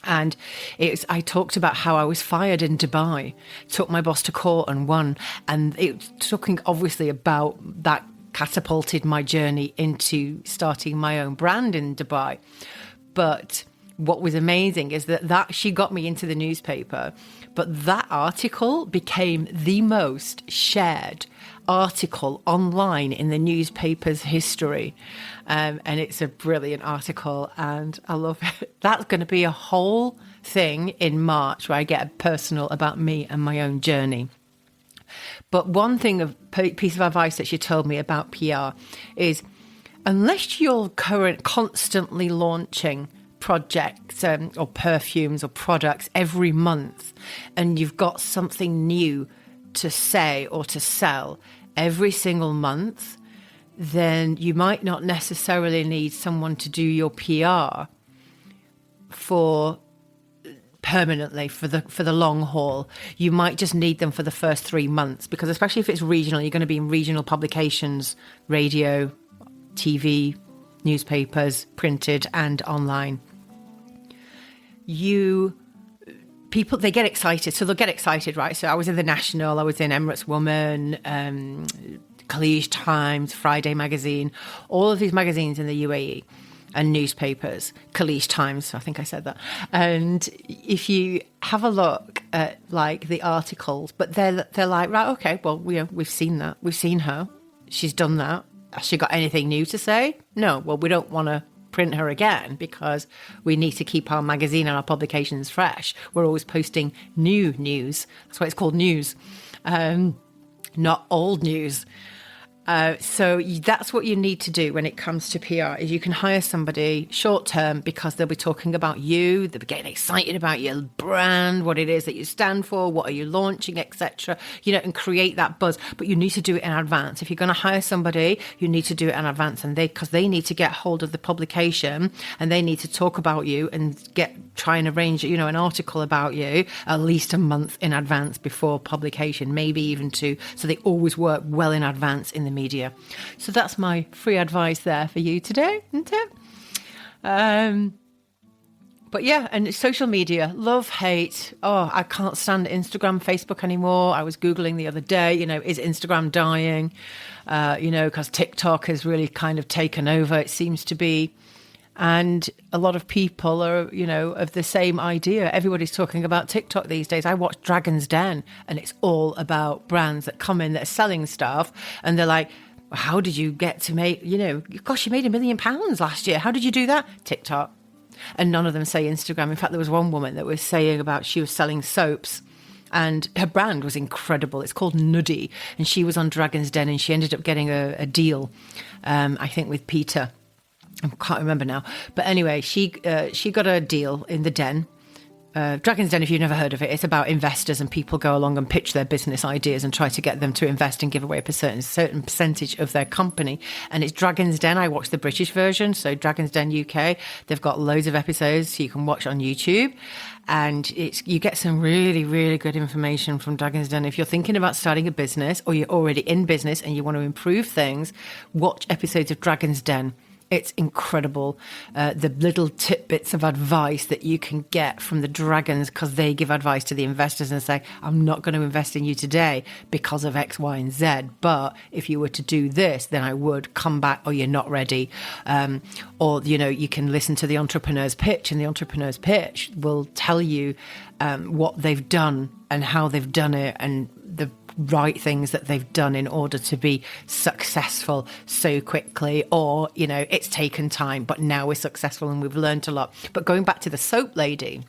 And I talked about how I was fired in Dubai, took my boss to court and won. And it talking obviously about that catapulted my journey into starting my own brand in Dubai. But what was amazing is that she got me into the newspaper, but that article became the most shared article online in the newspaper's history. And it's a brilliant article and I love it. That's going to be a whole thing in March where I get personal about me and my own journey. But one piece of advice that she told me about PR is, unless you're constantly launching projects or perfumes or products every month and you've got something new to say or to sell every single month, then you might not necessarily need someone to do your PR for permanently for the long haul. You might just need them for the first 3 months, because especially if it's regional, you're going to be in regional publications, radio, TV, newspapers, printed and online. People, they get excited. So they'll get excited, right? So I was in The National, I was in Emirates Woman, Khaleej Times, Friday Magazine, all of these magazines in the UAE and newspapers, Khaleej Times, I think I said that. And if you have a look at like the articles, but they're like, right, okay, well, we've seen that. We've seen her. She's done that. Has she got anything new to say? No. Well, we don't want to print her again because we need to keep our magazine and our publications fresh. We're always posting new news. That's why it's called news, not old news. So that's what you need to do when it comes to PR, is you can hire somebody short term because they'll be talking about you, they'll be getting excited about your brand, what it is that you stand for, what are you launching, etc. And create that buzz. But you need to do it in advance. If you're going to hire somebody, you need to do it in advance, and because they need to get hold of the publication and they need to talk about you and try and arrange, an article about you at least a month in advance before publication, maybe even 2. So they always work well in advance in the media. So that's my free advice there for you today, isn't it? But yeah, and social media, love, hate. Oh, I can't stand Instagram, Facebook anymore. I was Googling the other day, is Instagram dying? Because TikTok has really kind of taken over. It seems to be And a lot of people are, of the same idea. Everybody's talking about TikTok these days. I watch Dragon's Den, and it's all about brands that come in that are selling stuff. And they're like, how did you get to make, gosh, you made £1 million last year. How did you do that? TikTok. And none of them say Instagram. In fact, there was one woman that was saying about she was selling soaps. And her brand was incredible. It's called Nuddy. And she was on Dragon's Den, and she ended up getting a deal, I think, with Peter. I can't remember now. But anyway, she got a deal in the Den. Dragon's Den, if you've never heard of it, it's about investors, and people go along and pitch their business ideas and try to get them to invest and give away a certain percentage of their company. And it's Dragon's Den. I watched the British version, so Dragon's Den UK. They've got loads of episodes so you can watch on YouTube. And you get some really, really good information from Dragon's Den. If you're thinking about starting a business, or you're already in business and you want to improve things, watch episodes of Dragon's Den. It's incredible, the little tidbits of advice that you can get from the dragons, because they give advice to the investors and say, I'm not going to invest in you today because of X, Y, and Z. But if you were to do this, then I would come back, or you're not ready. Or, you can listen to the entrepreneur's pitch, and the entrepreneur's pitch will tell you what they've done and how they've done it, and the right things that they've done in order to be successful so quickly. Or, it's taken time, but now we're successful and we've learned a lot. But going back to the soap lady,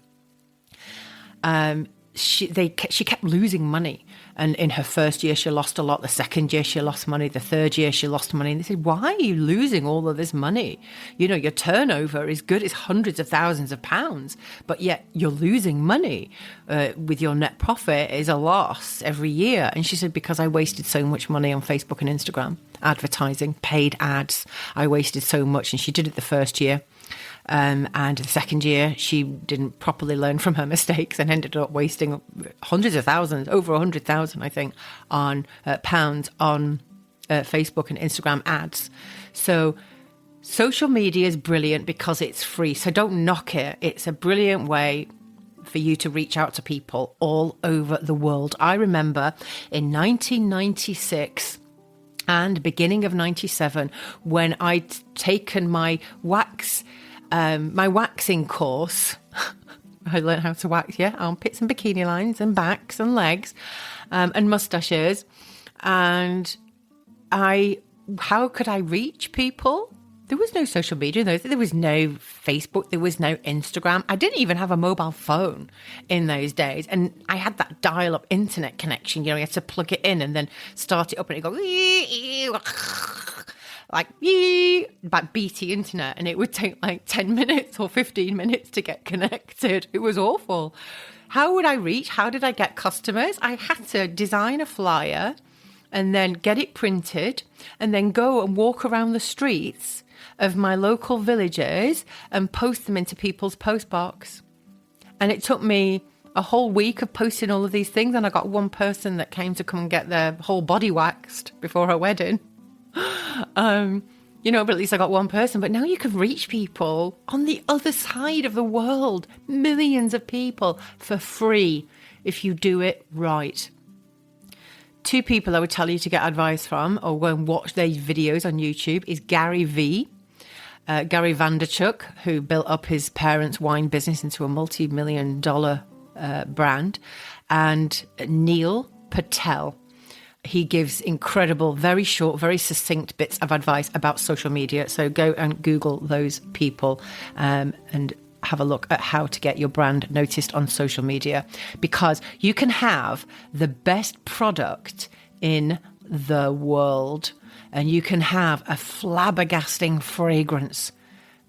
she kept losing money. And in her first year, she lost a lot. The second year, she lost money. The third year, she lost money. And they said, why are you losing all of this money? Your turnover is good. It's hundreds of thousands of pounds. But yet you're losing money with your net profit is a loss every year. And she said, because I wasted so much money on Facebook and Instagram, advertising, paid ads. I wasted so much. And she did it the first year. And the second year, she didn't properly learn from her mistakes and ended up wasting hundreds of thousands, over 100,000, I think, on pounds on Facebook and Instagram ads. So social media is brilliant because it's free. So don't knock it. It's a brilliant way for you to reach out to people all over the world. I remember in 1996 and beginning of 97, when I'd taken my waxing course. I learned how to wax, armpits and bikini lines and backs and legs and mustaches. And how could I reach people? There was no social media. There was no Facebook. There was no Instagram. I didn't even have a mobile phone in those days. And I had that dial-up internet connection. You had to plug it in and then start it up, and it go like BT internet, and it would take like 10 minutes or 15 minutes to get connected. It was awful. How would I reach? How did I get customers? I had to design a flyer and then get it printed and then go and walk around the streets of my local villages and post them into people's postbox. And it took me a whole week of posting all of these things, and I got one person that came to come and get their whole body waxed before her wedding. But at least I got one person. But now you can reach people on the other side of the world, millions of people, for free if you do it right. 2 people I would tell you to get advice from, or go and watch their videos on YouTube, is Gary Vaynerchuk, who built up his parents' wine business into a multi-million-dollar brand, and Neil Patel. He gives incredible, very short, very succinct bits of advice about social media. So go and Google those people and have a look at how to get your brand noticed on social media, because you can have the best product in the world and you can have a flabbergasting fragrance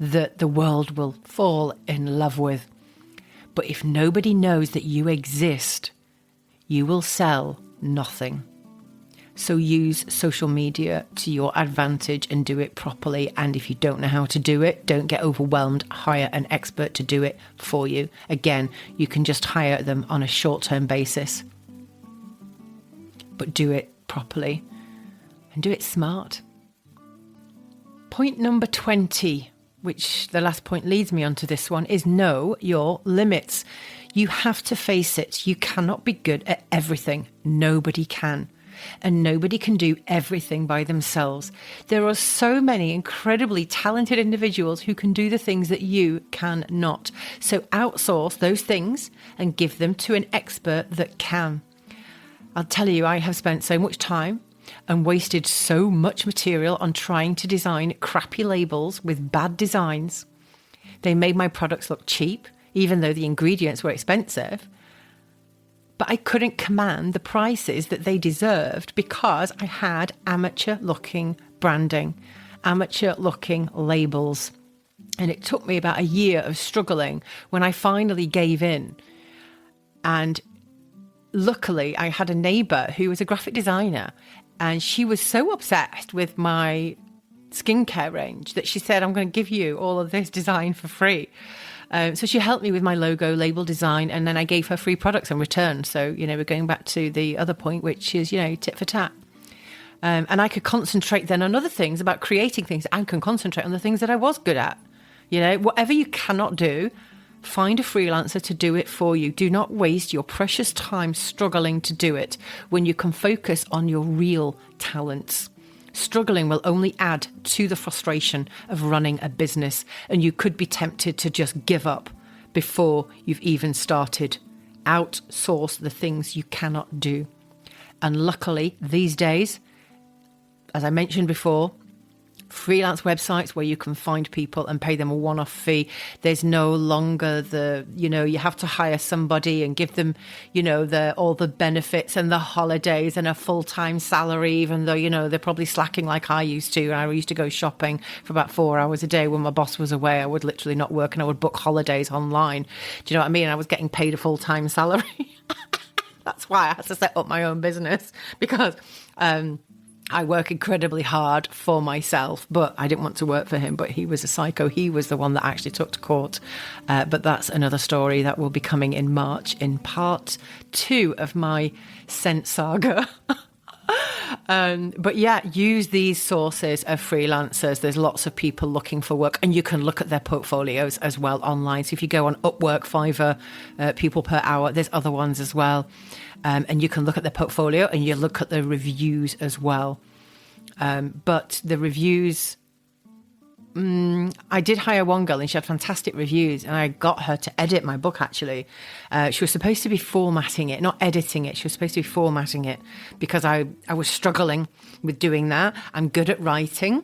that the world will fall in love with. But if nobody knows that you exist, you will sell nothing. So use social media to your advantage and do it properly. And if you don't know how to do it, don't get overwhelmed. Hire an expert to do it for you. Again, you can just hire them on a short-term basis. But do it properly and do it smart. Point number 20, which the last point leads me onto this one, is know your limits. You have to face it. You cannot be good at everything. Nobody can. and nobody can do everything by themselves. There are so many incredibly talented individuals who can do the things that you cannot. So outsource those things and give them to an expert that can. I'll tell you, I have spent so much time and wasted so much material on trying to design crappy labels with bad designs. They made my products look cheap, even though the ingredients were expensive. But I couldn't command the prices that they deserved because I had amateur-looking branding, amateur-looking labels. And it took me about a year of struggling when I finally gave in. And luckily, I had a neighbour who was a graphic designer, and she was so obsessed with my skincare range that she said, I'm going to give you all of this design for free. So she helped me with my logo label design, and then I gave her free products in return. So, we're going back to the other point, which is, tit for tat. And I could concentrate then on other things about creating things. I can concentrate on the things that I was good at. Whatever you cannot do, find a freelancer to do it for you. Do not waste your precious time struggling to do it when you can focus on your real talents. Struggling will only add to the frustration of running a business, and you could be tempted to just give up before you've even started. Outsource the things you cannot do. And luckily, these days, as I mentioned before, freelance websites where you can find people and pay them a one-off fee. There's no longer you have to hire somebody and give them, all the benefits and the holidays and a full-time salary, even though, they're probably slacking like I used to. I used to go shopping for about 4 hours a day when my boss was away. I would literally not work and I would book holidays online. Do you know what I mean? I was getting paid a full-time salary. That's why I had to set up my own business, because, I work incredibly hard for myself, but I didn't want to work for him. But he was a psycho. He was the one that actually took to court. But that's another story that will be coming in March in part 2 of my scent saga. But yeah, use these sources of freelancers. There's lots of people looking for work, and you can look at their portfolios as well online. So if you go on Upwork, Fiverr, people per hour, there's other ones as well. And you can look at their portfolio and you look at the reviews as well. But the reviews, I did hire one girl and she had fantastic reviews, and I got her to edit my book, actually. She was supposed to be formatting it, not editing it. She was supposed to be formatting it because I was struggling with doing that. I'm good at writing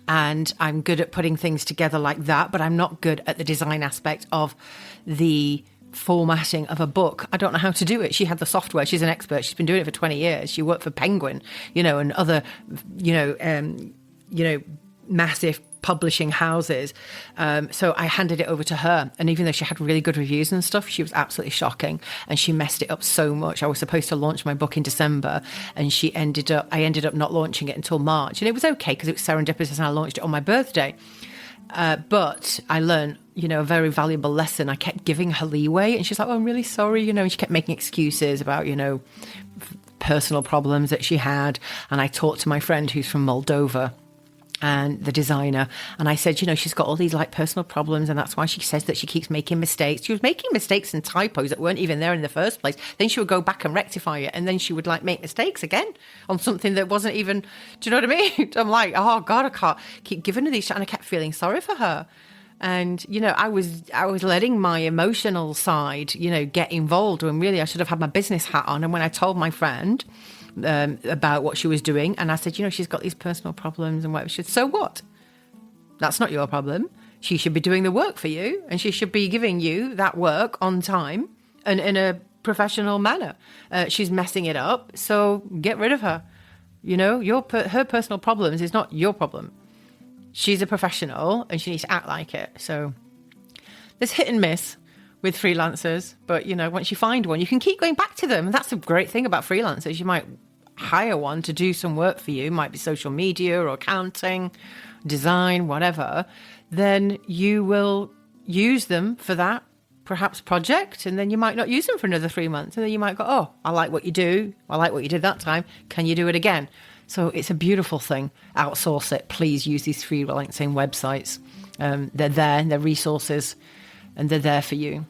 and I'm good at putting things together like that, but I'm not good at the design aspect of the formatting of a book. I don't know how to do it. She had the software. She's an expert. She's been doing it for 20 years. She worked for Penguin, and other, massive publishing houses. So I handed it over to her. And even though she had really good reviews and stuff, she was absolutely shocking. And she messed it up so much. I was supposed to launch my book in December, and I ended up not launching it until March. And it was okay because it was serendipitous and I launched it on my birthday. But I learned, a very valuable lesson. I kept giving her leeway, and she's like, oh, I'm really sorry, and she kept making excuses about, personal problems that she had. And I talked to my friend who's from Moldova, and the designer, and I said, she's got all these personal problems, and that's why she says that she keeps making mistakes. She was making mistakes and typos that weren't even there in the first place. Then she would go back and rectify it, and then she would make mistakes again on something that wasn't even, do you know what I mean? I'm like, oh God, I can't keep giving her these, and I kept feeling sorry for her. And, I was letting my emotional side, get involved, when really I should have had my business hat on. And when I told my friend about what she was doing, and I said, she's got these personal problems and whatever, she said, so what? That's not your problem. She should be doing the work for you, and she should be giving you that work on time and in a professional manner. She's messing it up, so get rid of her. Her personal problems is not your problem. She's a professional and she needs to act like it. So there's hit and miss with freelancers, but once you find one, you can keep going back to them. And that's the great thing about freelancers. You might hire one to do some work for you. It might be social media or accounting, design, whatever. Then you will use them for that perhaps project, and then you might not use them for another 3 months. And then you might go, oh, I like what you do. I like what you did that time. Can you do it again? So it's a beautiful thing. Outsource it. Please use these freelancing websites. They're there, they're resources, and they're there for you.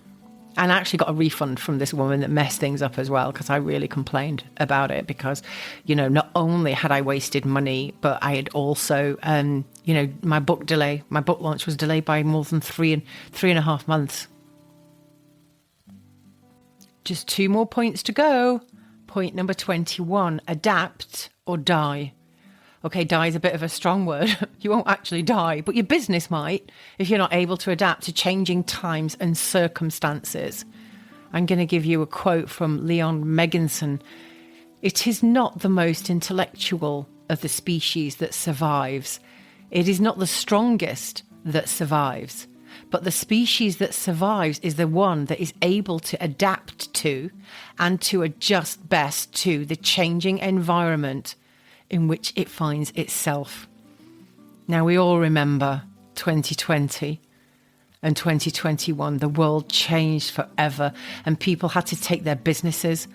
And I actually got a refund from this woman that messed things up as well, because I really complained about it because, not only had I wasted money, but I had also, my book launch was delayed by more than 3.5 months. Just 2 more points to go. Point number 21, adapt or die. Okay, die is a bit of a strong word. You won't actually die, but your business might if you're not able to adapt to changing times and circumstances. I'm going to give you a quote from Leon Megginson. It is not the most intellectual of the species that survives. It is not the strongest that survives. But the species that survives is the one that is able to adapt to and to adjust best to the changing environment in which it finds itself. Now, we all remember 2020 and 2021. The world changed forever, and people had to take their businesses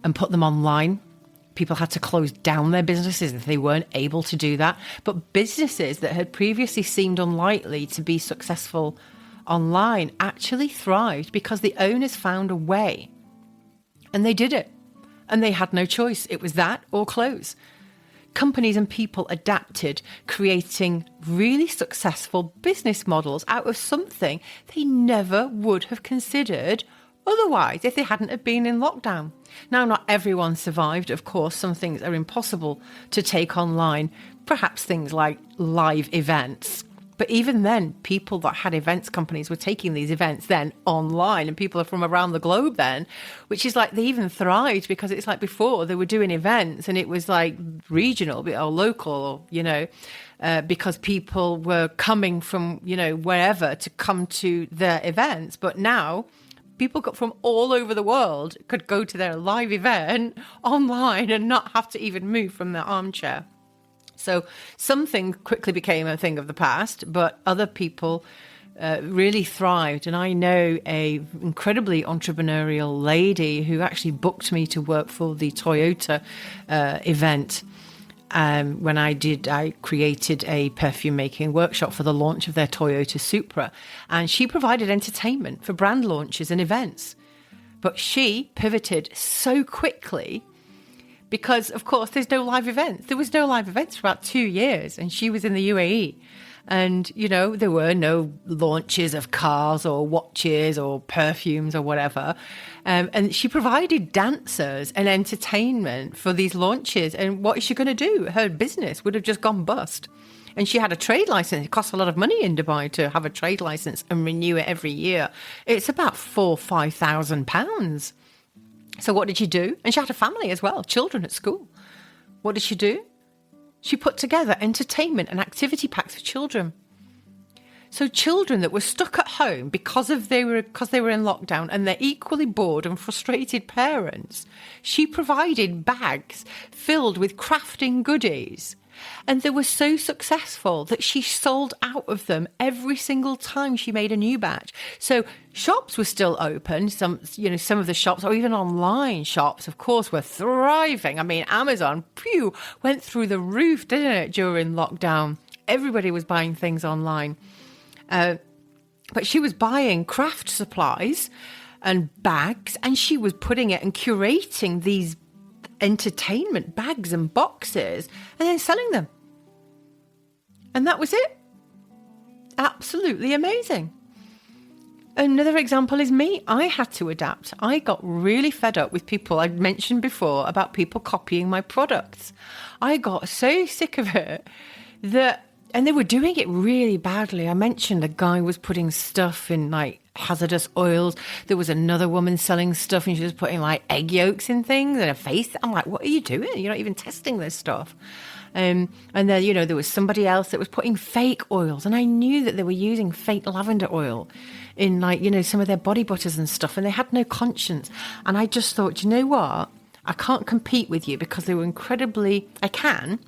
and put them online. People had to close down their businesses if they weren't able to do that. But businesses that had previously seemed unlikely to be successful online actually thrived because the owners found a way. And they did it. And they had no choice. It was that or close. Companies and people adapted, creating really successful business models out of something they never would have considered otherwise if they hadn't have been in lockdown. Now, not everyone survived. Of course, some things are impossible to take online, perhaps things like live events. But even then, people that had events companies were taking these events then online, and people are from around the globe then, which is like they even thrived because it's like before they were doing events and it was like regional or local, because people were coming from, wherever to come to their events. But now people from all over the world could go to their live event online and not have to even move from their armchair. So something quickly became a thing of the past, but other people really thrived. And I know a incredibly entrepreneurial lady who actually booked me to work for the Toyota event. When I created a perfume making workshop for the launch of their Toyota Supra, and she provided entertainment for brand launches and events. But she pivoted so quickly because, of course, there's no live events. There was no live events for about 2 years, and she was in the UAE. And, there were no launches of cars or watches or perfumes or whatever. And she provided dancers and entertainment for these launches. And what is she going to do? Her business would have just gone bust. And she had a trade license. It costs a lot of money in Dubai to have a trade license and renew it every year. It's about £4,000-5,000. So what did she do? And she had a family as well, children at school. What did she do? She put together entertainment and activity packs for children. So children that were stuck at home because they were in lockdown and they're equally bored and frustrated parents, she provided bags filled with crafting goodies. And they were so successful that she sold out of them every single time she made a new batch. So shops were still open. Some of the shops, or even online shops, of course, were thriving. I mean, Amazon, went through the roof, didn't it, during lockdown? Everybody was buying things online. But she was buying craft supplies and bags, and she was putting it and curating these entertainment bags and boxes and then selling them. And that was it. Absolutely amazing. Another example is me. I had to adapt. I got really fed up with people. I mentioned before about people copying my products. I got so sick of it and they were doing it really badly. I mentioned a guy was putting stuff in like hazardous oils. There was another woman selling stuff and she was putting like egg yolks in things and a face. I'm like, what are you doing? You're not even testing this stuff. And then, there was somebody else that was putting fake oils. And I knew that they were using fake lavender oil in some of their body butters and stuff. And they had no conscience. And I just thought, you know what? I can't compete with you because they were I can.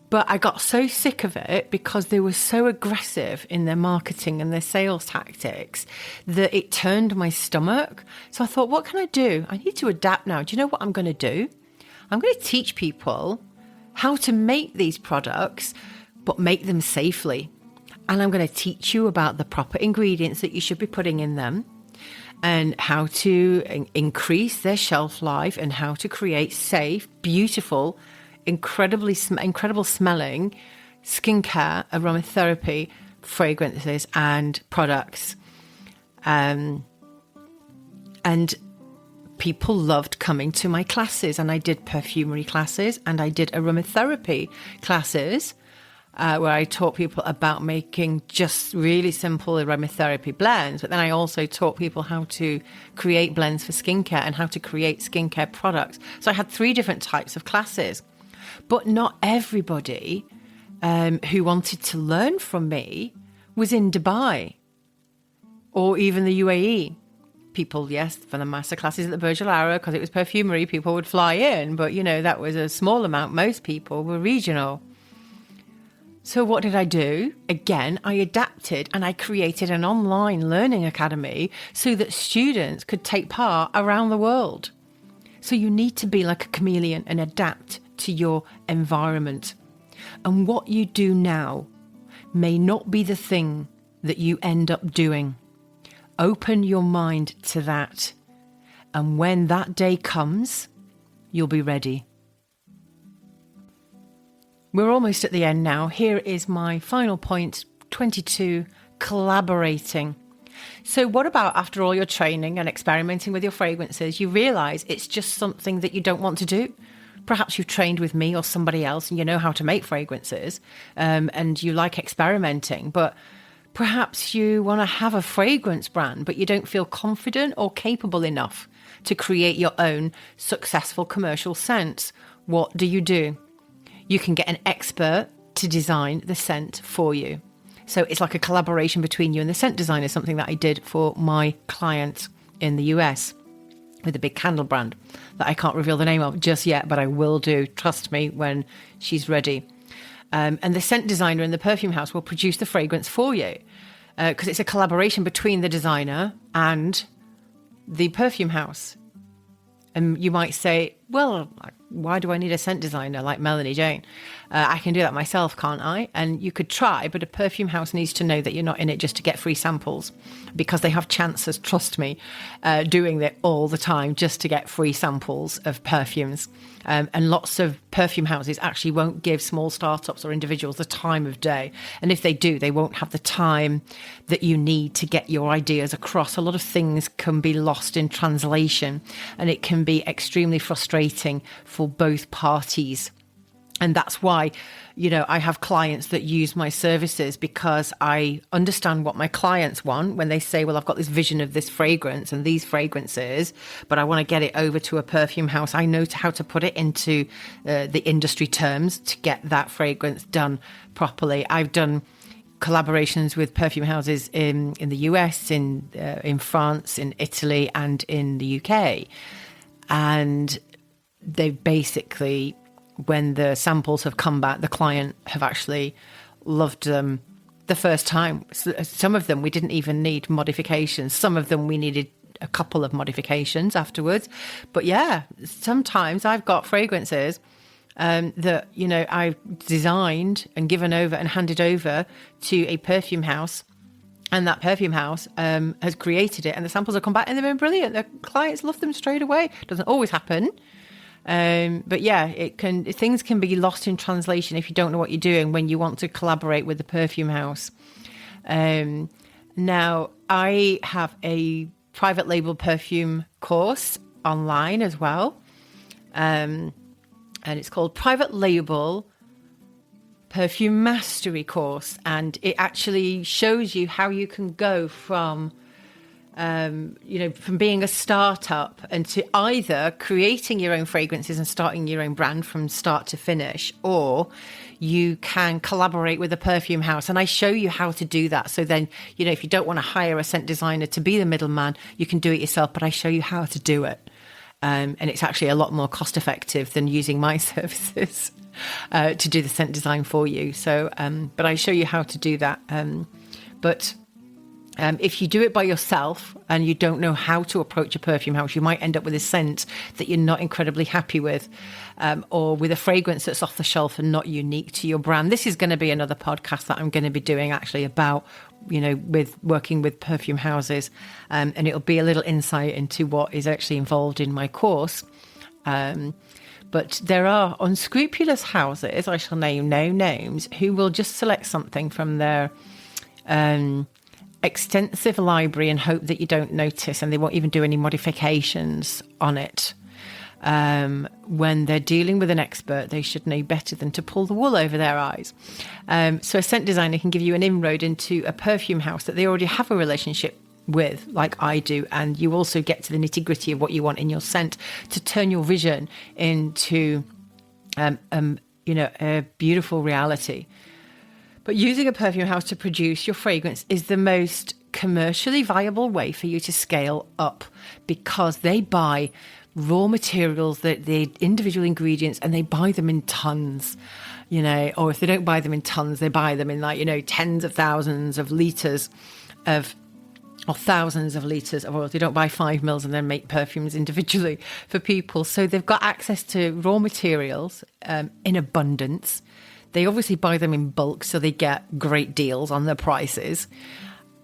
But I got so sick of it because they were so aggressive in their marketing and their sales tactics that it turned my stomach. So I thought, what can I do? I need to adapt now. Do you know what I'm going to do? I'm going to teach people how to make these products, but make them safely. And I'm going to teach you about the proper ingredients that you should be putting in them. and how to increase their shelf life and how to create safe, beautiful, incredible smelling skincare, aromatherapy, fragrances and products. And people loved coming to my classes, and I did perfumery classes and I did aromatherapy classes where I taught people about making just really simple aromatherapy blends. But then I also taught people how to create blends for skincare and how to create skincare products. So I had 3 different types of classes, but not everybody who wanted to learn from me was in Dubai or even the UAE. People, yes, for the master classes at the Burj Al Arab, because it was perfumery, people would fly in. But, that was a small amount. Most people were regional. So what did I do? Again, I adapted and I created an online learning academy so that students could take part around the world. So you need to be like a chameleon and adapt to your environment. And what you do now may not be the thing that you end up doing. Open your mind to that. And when that day comes, you'll be ready. We're almost at the end now. Here is my final point, 22, collaborating. So what about after all your training and experimenting with your fragrances, you realize it's just something that you don't want to do? Perhaps you've trained with me or somebody else and you know how to make fragrances and you like experimenting, but perhaps you want to have a fragrance brand, but you don't feel confident or capable enough to create your own successful commercial scents. What do? You can get an expert to design the scent for you. So it's like a collaboration between you and the scent designer, something that I did for my client in the US with a big candle brand that I can't reveal the name of just yet, but I will do. Trust me when she's ready. And the scent designer in the perfume house will produce the fragrance for you because it's a collaboration between the designer and the perfume house. And you might say, well, why do I need a scent designer like Melanie Jane? I can do that myself, can't I? And you could try, but a perfume house needs to know that you're not in it just to get free samples because they have chances, trust me, doing that all the time just to get free samples of perfumes. And lots of perfume houses actually won't give small startups or individuals the time of day. And if they do, they won't have the time that you need to get your ideas across. A lot of things can be lost in translation and it can be extremely frustrating for both parties. And that's why, I have clients that use my services because I understand what my clients want when they say, well, I've got this vision of this fragrance and these fragrances, but I want to get it over to a perfume house. I know how to put it into the industry terms to get that fragrance done properly. I've done collaborations with perfume houses in the US, in France, in Italy, and in the UK. And they basically, when the samples have come back, the client have actually loved them the first time. Some of them we didn't even need modifications. Some of them we needed a couple of modifications afterwards. But yeah, sometimes I've got fragrances that, I've designed and given over and handed over to a perfume house. And that perfume house has created it and the samples have come back and they've been brilliant. The clients love them straight away. Doesn't always happen. But yeah, things can be lost in translation if you don't know what you're doing when you want to collaborate with the perfume house. Now, I have a private label perfume course online as well. And it's called Private Label Perfume Mastery Course. And it actually shows you how you can go from being a startup and to either creating your own fragrances and starting your own brand from start to finish, or you can collaborate with a perfume house. And I show you how to do that. So then, if you don't want to hire a scent designer to be the middleman, you can do it yourself, but I show you how to do it. And it's actually a lot more cost effective than using my services to do the scent design for you. So, but I show you how to do that. But If you do it by yourself and you don't know how to approach a perfume house, you might end up with a scent that you're not incredibly happy with, or with a fragrance that's off the shelf and not unique to your brand. This is going to be another podcast that I'm going to be doing actually about, with working with perfume houses. And it'll be a little insight into what is actually involved in my course. But there are unscrupulous houses, I shall name no names, who will just select something from their extensive library and hope that you don't notice, and they won't even do any modifications on it. When they're dealing with an expert, they should know better than to pull the wool over their eyes. So a scent designer can give you an inroad into a perfume house that they already have a relationship with, like I do, and you also get to the nitty-gritty of what you want in your scent to turn your vision into a beautiful reality. But using a perfume house to produce your fragrance is the most commercially viable way for you to scale up, because they buy raw materials, the individual ingredients, and they buy them in tons, or if they don't buy them in tons, they buy them in tens of thousands of litres or thousands of litres of oil. They don't buy 5 mils and then make perfumes individually for people. So they've got access to raw materials in abundance. They obviously buy them in bulk, so they get great deals on their prices,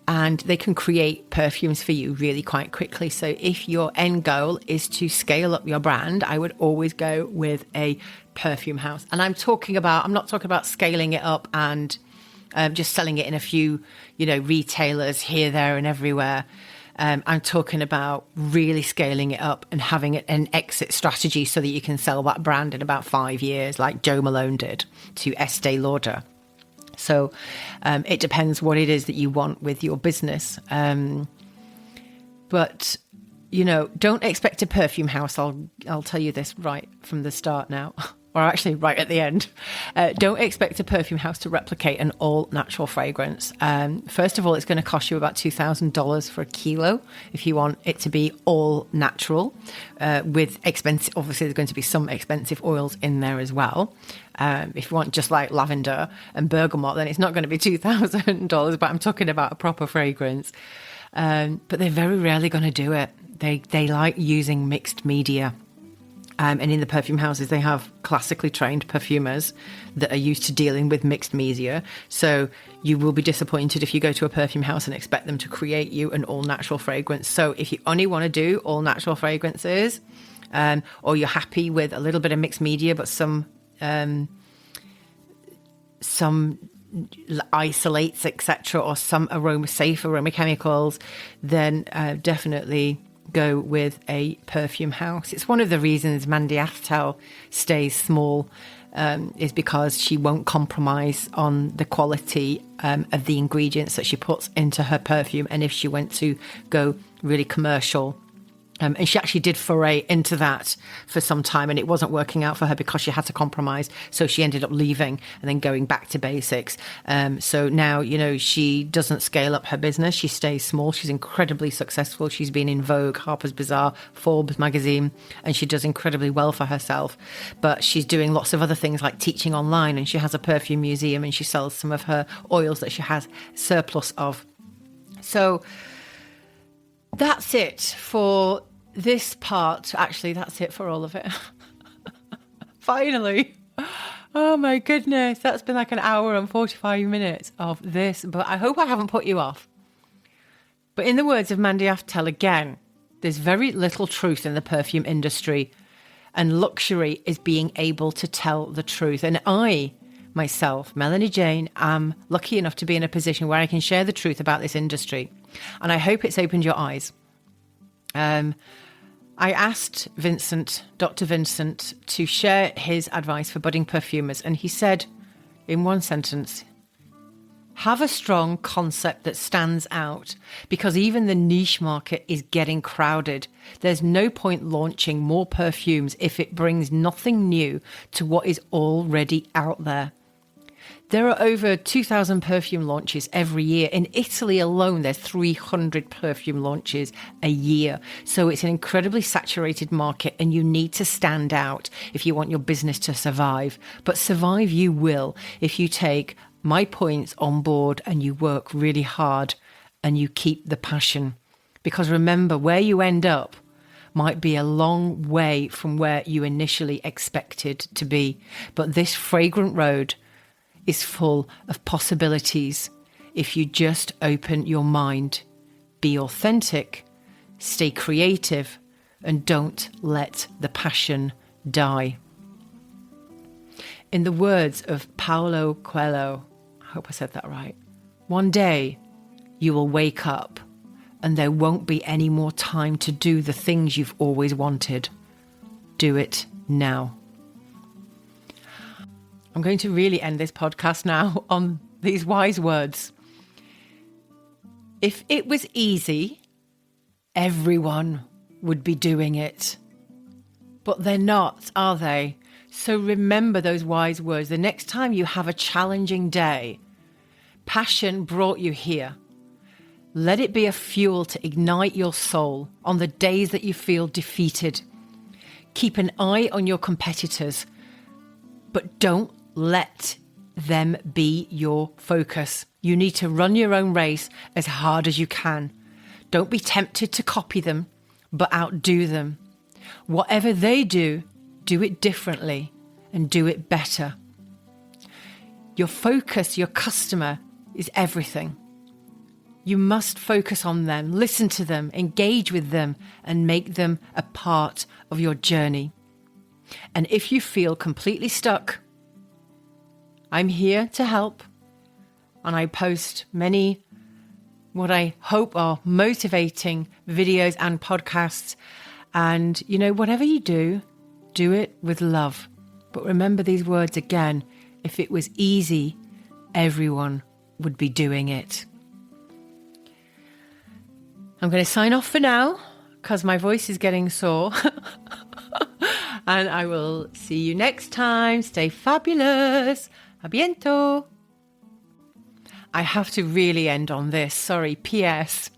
and they can create perfumes for you really quite quickly. So if your end goal is to scale up your brand, I would always go with a perfume house. And I'm not talking about scaling it up and just selling it in a few, retailers here, there, and everywhere. I'm talking about really scaling it up and having an exit strategy so that you can sell that brand in about 5 years, like Joe Malone did to Estee Lauder. So it depends what it is that you want with your business. But, don't expect a perfume house. I'll tell you this right from the start now. Or actually right at the end. Don't expect a perfume house to replicate an all-natural fragrance. First of all, it's going to cost you about $2,000 for a kilo if you want it to be all-natural, with expensive, obviously there's going to be some expensive oils in there as well. If you want just like lavender and bergamot, then it's not going to be $2,000, but I'm talking about a proper fragrance. But they're very rarely going to do it. They like using mixed media. And in the perfume houses, they have classically trained perfumers that are used to dealing with mixed media. So you will be disappointed if you go to a perfume house and expect them to create you an all-natural fragrance. So if you only want to do all-natural fragrances, or you're happy with a little bit of mixed media, but some isolates, etc., or some safe aroma chemicals, then definitely go with a perfume house. It's one of the reasons Mandy Aftel stays small, is because she won't compromise on the quality of the ingredients that she puts into her perfume. And if she went to go really commercial, and she actually did foray into that for some time, and it wasn't working out for her because she had to compromise. So she ended up leaving and then going back to basics. So now, she doesn't scale up her business. She stays small. She's incredibly successful. She's been in Vogue, Harper's Bazaar, Forbes magazine, and she does incredibly well for herself. But she's doing lots of other things like teaching online, and she has a perfume museum, and she sells some of her oils that she has surplus of. So that's it for this part. Actually, that's it for all of it. Finally. Oh my goodness. That's been like an hour and 45 minutes of this, but I hope I haven't put you off. But in the words of Mandy Aftel again, there's very little truth in the perfume industry, and luxury is being able to tell the truth. And I, myself, Melanie Jane, am lucky enough to be in a position where I can share the truth about this industry. And I hope it's opened your eyes. I asked Dr. Vincent, to share his advice for budding perfumers, and he said in one sentence, have a strong concept that stands out, because even the niche market is getting crowded. There's no point launching more perfumes if it brings nothing new to what is already out there. There are over 2,000 perfume launches every year. In Italy alone, there's 300 perfume launches a year. So it's an incredibly saturated market, and you need to stand out if you want your business to survive. But survive you will if you take my points on board and you work really hard and you keep the passion. Because remember, where you end up might be a long way from where you initially expected to be. But this fragrant road is full of possibilities if you just open your mind, be authentic, stay creative, and don't let the passion die. In the words of Paulo Coelho, I hope I said that right, one day you will wake up and there won't be any more time to do the things you've always wanted. Do it now. I'm going to really end this podcast now on these wise words. If it was easy, everyone would be doing it. But they're not, are they? So remember those wise words. The next time you have a challenging day, passion brought you here. Let it be a fuel to ignite your soul on the days that you feel defeated. Keep an eye on your competitors, but don't let them be your focus. You need to run your own race as hard as you can. Don't be tempted to copy them, but outdo them. Whatever they do, do it differently and do it better. Your focus, your customer, is everything. You must focus on them, listen to them, engage with them, and make them a part of your journey. And if you feel completely stuck, I'm here to help. And I post many, what I hope are motivating videos and podcasts. And, whatever you do, do it with love. But remember these words again. If it was easy, everyone would be doing it. I'm going to sign off for now because my voice is getting sore. And I will see you next time. Stay fabulous. A biento. I have to really end on this. Sorry, P.S.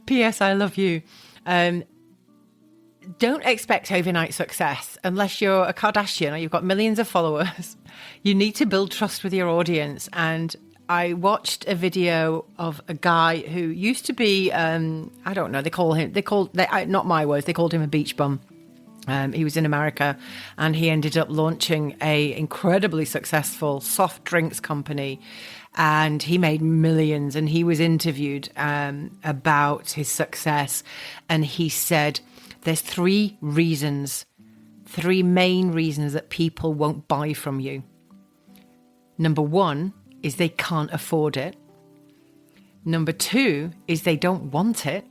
P.S. I love you. Don't expect overnight success unless you're a Kardashian or you've got millions of followers. You need to build trust with your audience. And I watched a video of a guy who used to be, I don't know, not my words, they called him a beach bum. He was in America and he ended up launching a incredibly successful soft drinks company and he made millions, and he was interviewed about his success. And he said, there's three main reasons that people won't buy from you. Number one is they can't afford it. Number two is they don't want it.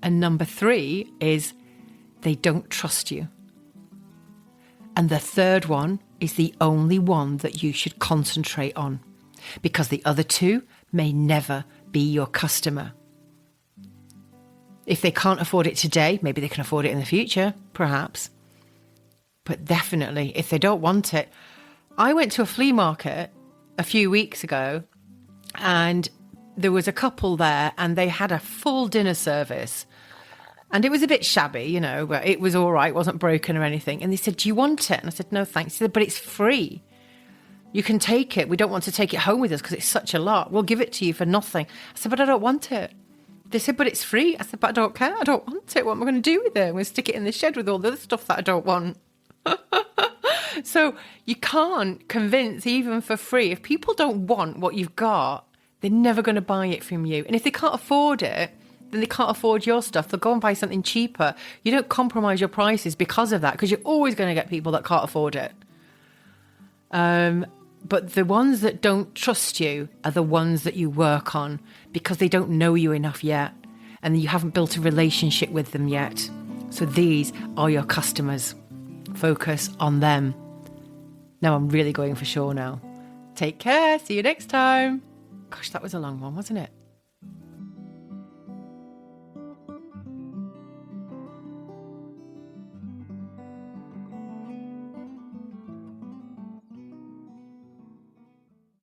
And number three is they don't trust you. And the third one is the only one that you should concentrate on, because the other two may never be your customer. If they can't afford it today, maybe they can afford it in the future, perhaps. But definitely, if they don't want it. I went to a flea market a few weeks ago and there was a couple there and they had a full dinner service. And it was a bit shabby, but it was all right. It wasn't broken or anything. And they said, do you want it? And I said, no, thanks. He said, but it's free. You can take it. We don't want to take it home with us because it's such a lot. We'll give it to you for nothing. I said, but I don't want it. They said, but it's free. I said, but I don't care. I don't want it. What am I going to do with it? I'm going to stick it in the shed with all the other stuff that I don't want. So you can't convince even for free. If people don't want what you've got, they're never going to buy it from you. And if they can't afford it, then they can't afford your stuff. They'll go and buy something cheaper. You don't compromise your prices because of that, because you're always going to get people that can't afford it. But the ones that don't trust you are the ones that you work on because they don't know you enough yet and you haven't built a relationship with them yet. So these are your customers. Focus on them. Now I'm really going for sure now. Take care. See you next time. Gosh, that was a long one, wasn't it?